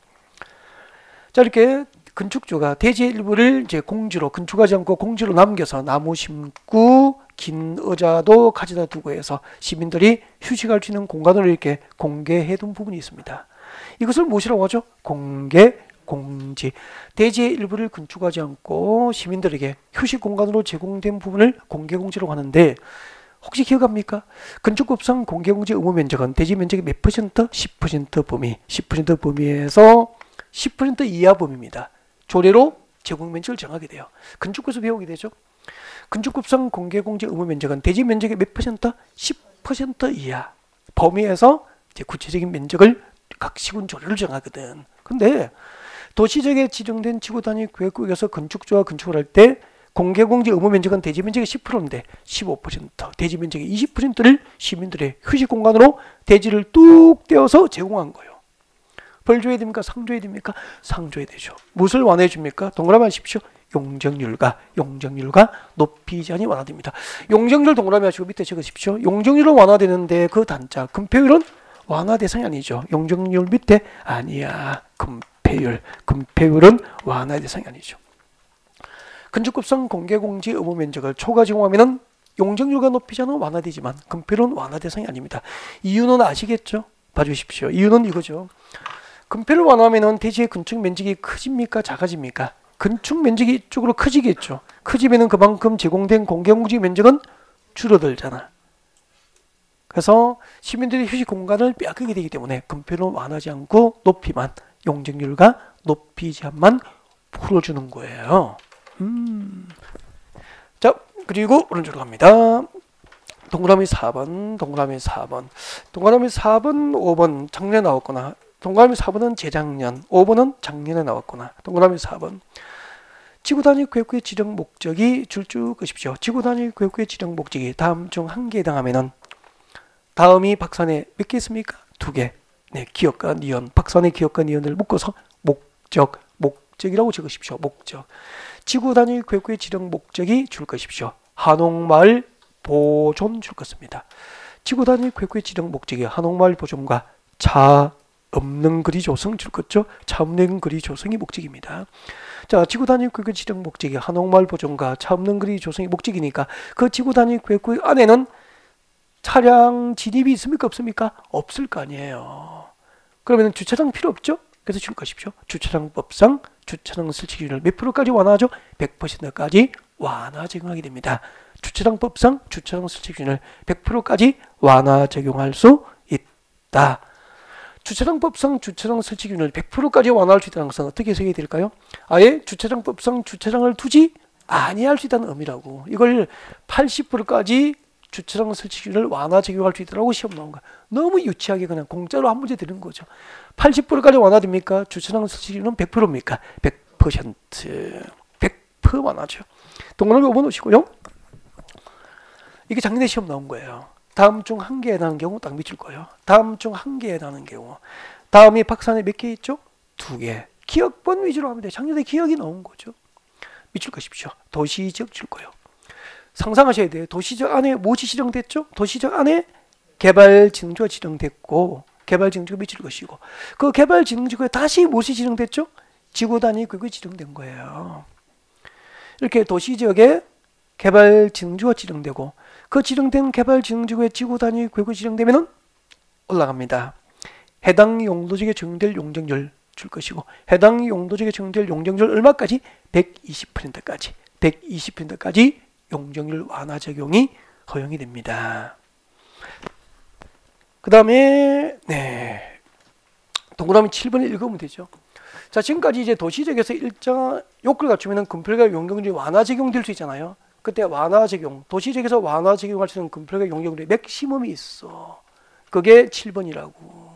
자, 이렇게 건축주가 대지의 일부를 이제 공지로, 건축하지 않고 공지로 남겨서 나무 심고 긴 의자도 가져다 두고 해서 시민들이 휴식할 수 있는 공간으로 이렇게 공개해 둔 부분이 있습니다. 이것을 무엇이라고 하죠? 공개 공지. 대지의 일부를 건축하지 않고 시민들에게 휴식 공간으로 제공된 부분을 공개공지라고 하는데, 혹시 기억합니까? 건축법상 공개공지 의무 면적은 대지 면적의 몇 퍼센트? 10% 범위. 10% 범위에서 10% 이하 범위입니다. 조례로 제공 면적을 정하게 돼요. 건축법에서 배우게 되죠. 건축법상 공개공지 의무 면적은 대지 면적의 몇 퍼센트? 10% 이하 범위에서 이제 구체적인 면적을 각 시군 조례를 정하거든. 근데 도시적에 지정된 지구 단위 계획국에서 건축주와 건축을 할 때 공개공지 의무 면적은 대지 면적의 10%인데 15%, 대지 면적의 20%를 시민들의 휴식 공간으로 대지를 뚝 떼어서 제공한 거예요. 벌 줘야 됩니까? 상 줘야 됩니까? 상 줘야 되죠. 무엇을 완화해 줍니까? 동그라미 하십시오. 용적률과 높이 제한이 완화됩니다. 용적률 동그라미 하시고 밑에 적으십시오. 용적률은 완화되는데 그 단자 금폐율은 완화 대상이 아니죠. 용적률 밑에 아니야. 금폐율은 완화 대상이 아니죠. 건축법상 공개공지 의무 면적을 초과 제공하면은 용적률과 높이 제한은 완화되지만 금폐율은 완화 대상이 아닙니다. 이유는 아시겠죠? 봐주십시오. 이유는 이거죠. 금폐율을 완화하면은 대지의 건축 면적이 커집니까? 작아집니까? 건축 면적이 이쪽으로 커지겠죠. 커지면은 그만큼 제공된 공개공지 면적은 줄어들잖아. 그래서 시민들의 휴식 공간을 빼앗기게 되기 때문에 금폐율은 완화하지 않고 높이만, 용적률과 높이 제한만 풀어주는 거예요. 자, 그리고 오른쪽으로 갑니다. 동그라미 4번, 동그라미 4번, 동그라미 4번, 5번 작년에 나왔거나, 동그라미 4번은 재작년, 5번은 작년에 나왔거나, 동그라미 4번. 지구단위 계획구의 지정 목적이 줄줄 끄십시오. 지구단위 계획구의 지정 목적이 다음 중 한 개에 해당하면은, 다음이 박산에 몇 개 있습니까? 2개. 네, 기역과 니은, 박산의 기역과 니은을 묶어서 목적이라고 적으십시오. 목적. 지구 단위 계획구의 지정 목적이 줄 것입시오. 한옥마을 보존 줄 것입니다. 지구 단위 계획구의 지정 목적이 한옥마을 보존과 차 없는 거리 조성 줄 것죠. 차 없는 거리 조성이 목적입니다. 자, 지구 단위 계획구의 지정 목적이 한옥마을 보존과 차 없는 거리 조성이 목적이니까 그 지구 단위 계획구 안에는 차량 진입이 있습니까? 없습니까? 없을 거 아니에요. 그러면 주차장 필요 없죠? 그래서 줄 것이죠. 주차장법상 주차장 설치 기준을 몇 프로까지 완화하죠? 100%까지 완화 적용하게 됩니다. 주차장법상 주차장 설치 기준을 100%까지 완화 적용할 수 있다. 주차장법상 주차장 설치 기준을 100%까지 완화할 수 있다는 것은 어떻게 해석이 될까요? 아예 주차장법상 주차장을 두지 아니할 수 있다는 의미라고. 이걸 80%까지 주차장 설치 기준을 완화 적용할 수 있다고 시험 나온 거야. 너무 유치하게 그냥 공짜로 한 문제 드는 거죠. 80%까지 완화됩니까? 주차장 설치 기준은 100%입니까? 100%. 100% 완화죠. 동그라미 5번 오시고요. 이게 작년에 시험 나온 거예요. 다음 중 한 개에 해당하는 경우 딱 미칠 거예요. 다음 중 한 개에 해당하는 경우. 다음이 박산에 몇 개 있죠? 2개. 기억번 위주로 하면 돼요. 작년에 기억이 나온 거죠. 미칠 것이십시오. 도시지역 줄 거예요. 상상하셔야 돼요. 도시적 안에 무엇이 지정됐죠? 도시적 안에 개발진흥지구가 지정됐고 개발진흥지구가 미칠 것이고 그 개발진흥지구에 다시 무엇이 지정됐죠? 지구단위 계획이 지정된 거예요. 이렇게 도시지역에 개발진흥지구가 지정되고 그 지정된 개발진흥지구에 지구단위 계획이 지정되면 올라갑니다. 해당 용도지역에 적용될 용적률 줄 것이고 해당 용도지역에 적용될 용적률 얼마까지? 120%까지 120%까지 용적률 완화 적용이 허용이 됩니다. 그 다음에 네, 동그라미 7번을 읽으면 되죠. 자, 지금까지 이제 도시적에서 일정한 요건을 갖추면 금폐율과 용적률이 완화 적용될 수 있잖아요. 그때 완화 적용, 도시적에서 완화 적용할 수 있는 금폐율과 용적률의 맥시멈이 있어. 그게 7번이라고.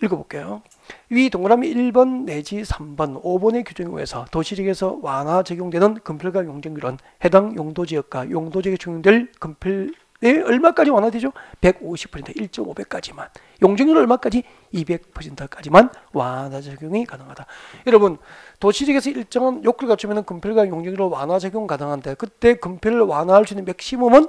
읽어볼게요. 위 동그라미 1번 내지 3번, 5번의 규정에 의해서 도시지역에서 완화 적용되는 금필과 용적률은 해당 용도지역과 용도지역에 적용될 금필의 얼마까지 완화되죠? 150%, 1.5배까지만. 용적률 얼마까지? 200%까지만 완화 적용이 가능하다. 여러분, 도시지역에서 일정한 요건을 갖추면 금필과 용적률로 완화 적용 가능한데, 그때 금필을 완화할 수 있는 맥시멈은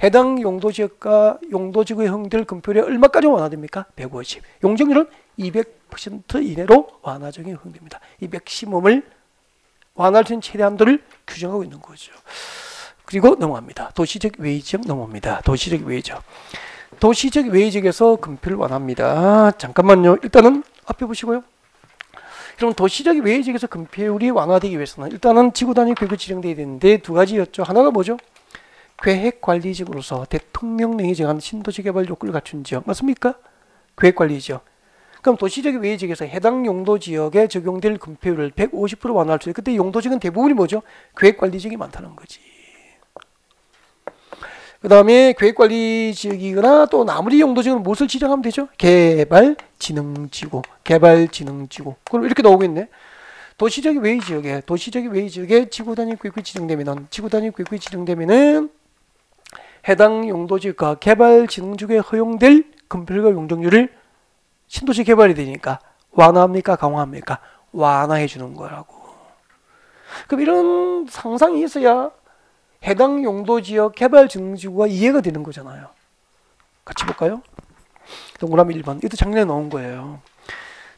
해당 용도지역과 용도지구에 형될 금필에 얼마까지 완화됩니까? 150. 용적률은 200% 이내로 완화 적용이 허용됩니다. 이 맥시멈을 완화할 수 있는 최대한도를 규정하고 있는 거죠. 그리고 넘어갑니다. 도시적 외의지역 넘어옵니다. 도시적 외의지역. 도시적 외의지역에서 금필을 완화합니다. 잠깐만요. 일단은 앞에 보시고요. 그럼 도시적 외의지역에서 금필이 완화되기 위해서는 일단은 지구단위 계획이 지정되어야 되는데 두 가지였죠. 하나가 뭐죠? 계획관리지역으로서 대통령령이 정한 신도시 개발 요건을 갖춘 지역 맞습니까? 계획관리지역. 그럼 도시적 외의지역에서 해당 용도지역에 적용될 금폐율을 150% 완화할 수 있어요. 그때 용도지역은 대부분이 뭐죠? 계획관리지역이 많다는 거지. 그 다음에 계획관리지역이거나 또 나머지 용도지역은 무엇을 지정하면 되죠? 개발진흥지구, 개발진흥지구. 그럼 이렇게 나오겠네. 도시적 외의지역에 지구단위 계획이 지정되면은 해당 용도지역과 개발진흥지구에 허용될 금필과 용적률을 신도시 개발이 되니까 완화합니까? 강화합니까? 완화해 주는 거라고. 그럼 이런 상상이 있어야 해당 용도지역 개발진흥지구가 이해가 되는 거잖아요. 같이 볼까요? 동그라미 1번. 이것도 작년에 나온 거예요.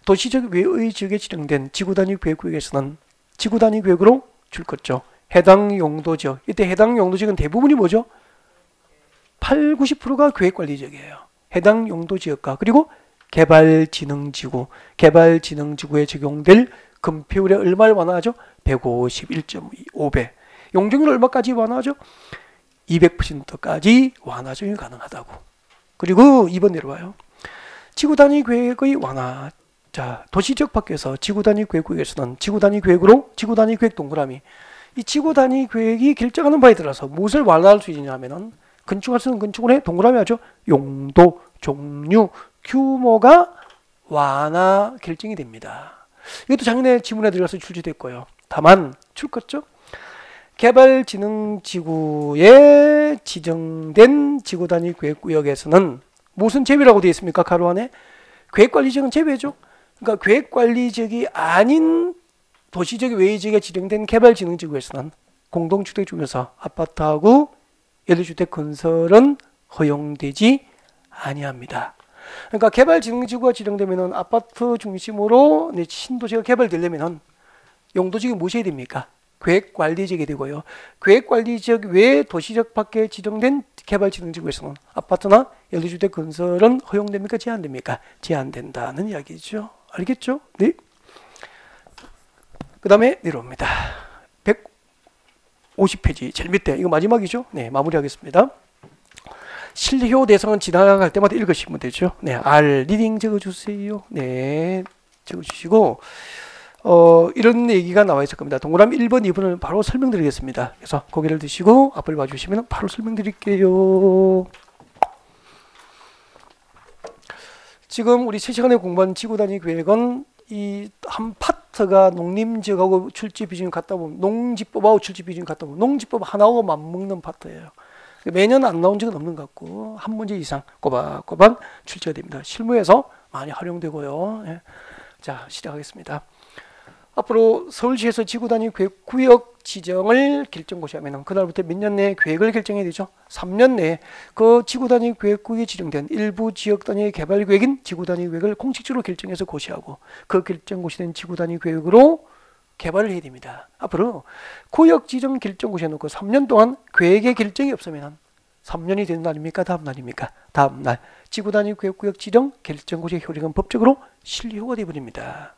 도시적 외의 지역에 지정된 지구단위 계획구역에서는 지구단위 계획으로 줄 것죠. 해당 용도지역. 이때 해당 용도지역은 대부분이 뭐죠? 8, 90%가 계획관리지역이에요. 해당 용도지역과 그리고 개발진흥지구. 개발진흥지구에 적용될 금폐율에 얼마를 완화하죠? 151.5배. 용적률 얼마까지 완화하죠? 200%까지 완화 적용이 가능하다고. 그리고 2번 내려와요. 지구단위 계획의 완화. 자, 도시지역 밖에서 지구단위 계획구역에서는 지구단위 계획으로 지구단위 계획 동그라미. 이 지구단위 계획이 결정하는 바에 따라서 무엇을 완화할 수 있냐면은 건축할 수 있는 건축물의 동그라미 하죠. 용도, 종류, 규모가 완화 결정이 됩니다. 이것도 작년에 지문에 들어가서 출제됐고요. 다만 출것죠. 개발진흥지구에 지정된 지구단위 계획구역에서는 무슨 제외라고 되어 있습니까? 가로 안에 계획관리지역은 제외죠. 그러니까 계획관리지역이 아닌 도시적 외의지역에 지정된 개발진흥지구에서는 공동주택 중에서 아파트하고 연립주택 건설은 허용되지 아니합니다. 그러니까 개발진흥지구가 지정되면 아파트 중심으로 신도시가 개발되려면 용도지역이 무엇이 해야 됩니까? 계획관리지역이 되고요. 계획관리지역 외에 도시적 밖에 지정된 개발진흥지구에서는 아파트나 연립주택 건설은 허용됩니까? 제한됩니까? 제한된다는 이야기죠. 알겠죠? 네. 그 다음에 내려옵니다. 150페이지 제일 밑에 이거 마지막이죠. 네, 마무리하겠습니다. 실효 대상은 지나갈 때마다 읽으시면 되죠. 네, R 리딩 적어주세요. 네, 적어주시고 이런 얘기가 나와 있을 겁니다. 동그라미 1번, 2번을 바로 설명드리겠습니다. 그래서 고개를 드시고 앞을 봐주시면 바로 설명드릴게요. 지금 우리 3시간에 공부한 지구단위 계획은 이 한 파트가 농림지역하고 출지 비중이 같다 보면 농지법하고 출지 비중이 같다 보면 농지법 하나하고 맞먹는 파트예요. 매년 안 나온 적은 없는 것 같고 한 문제 이상 꼬박꼬박 출제가 됩니다. 실무에서 많이 활용되고요. 예. 자, 시작하겠습니다. 앞으로 서울시에서 지구단위 계획 구역 지정을 결정고시하면 그날부터 몇 년 내에 계획을 결정해야 되죠. 3년 내에 그 지구단위 계획구역이 지정된 일부 지역 단위의 개발 계획인 지구단위 계획을 공식적으로 결정해서 고시하고 그 결정고시된 지구단위 계획으로 개발을 해야 됩니다. 앞으로 구역 지정 결정고시해 놓고 3년 동안 계획의 결정이 없으면 3년이 되는 날입니까? 다음 날입니까? 다음 날 지구단위 계획구역 지정 결정고시의 효력은 법적으로 실효가 되어버립니다.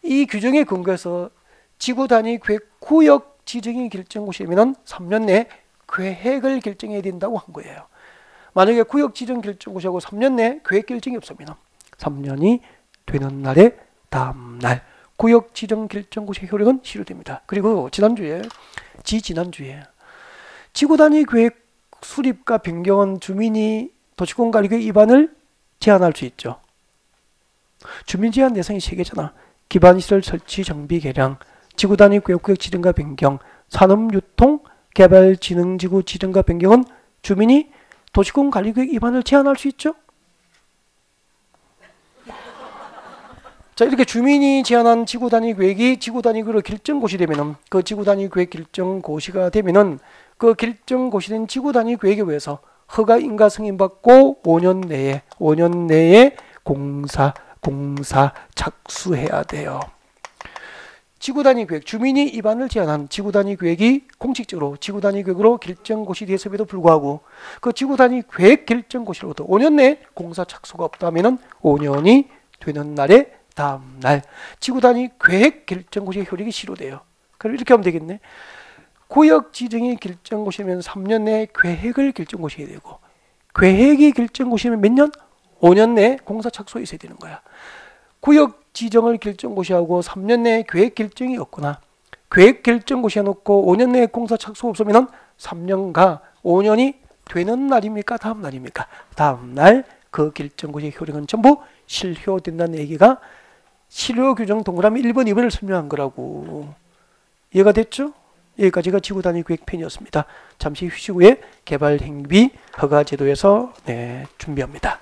이 규정에 근거해서 지구단위 계획구역 지정이 결정고시면 3년 내에 계획을 결정해야 된다고 한 거예요. 만약에 구역 지정 결정고시하고 3년 내에 계획 결정이 없으면 3년이 되는 날에 다음 날 구역 지정 결정고시 효력은 실효됩니다. 그리고 지난주에 지구단위 계획 수립과 변경은 주민이 도시공관리구역 위반을 제한할 수 있죠. 주민제한 대상이 3개잖아. 기반시설 설치, 정비, 개량, 지구단위 구역 지정과 변경, 산업유통, 개발진흥지구 지정과 변경은 주민이 도시공관리구역 위반을 제한할 수 있죠. 자, 이렇게 주민이 제안한 지구단위 구역이 지구단위 구역으로 결정고시 되면은, 그 지구단위 구역 결정고시가 되면은 그 결정고시된 지구단위 구역에 의해서 허가 인가 승인받고 5년 내에 공사 착수해야 돼요. 지구단위 구역, 주민이 위반을 제한한 지구단위 구역이 공식적으로 지구단위 구역으로 결정고시 되었음에도 불구하고 그 지구단위 구역 결정고시로부터 5년 내에 공사 착수가 없다면은 5년이 되는 날에 다음 날 지구단위 계획 결정고시의 효력이 시효돼요. 그럼 이렇게 하면 되겠네. 구역 지정이 결정고시면 3년 내에 계획을 결정고시해야 되고, 계획이 결정고시면 몇 년? 5년 내에 공사 착수가 있어야 되는 거야. 구역 지정을 결정고시하고 3년 내에 계획 결정이 없거나 계획 결정고시 해놓고 5년 내에 공사 착수가 없으면 3년과 5년이 되는 날입니까? 다음 날입니까? 다음 날 그 결정고시의 효력은 전부 실효된다는 얘기가 실효규정 동그라미 1번, 2번을 설명한 거라고. 이해가 됐죠? 여기까지가 지구단위 구역편이었습니다. 잠시 휴식 후에 개발행위 허가제도에서 준비합니다.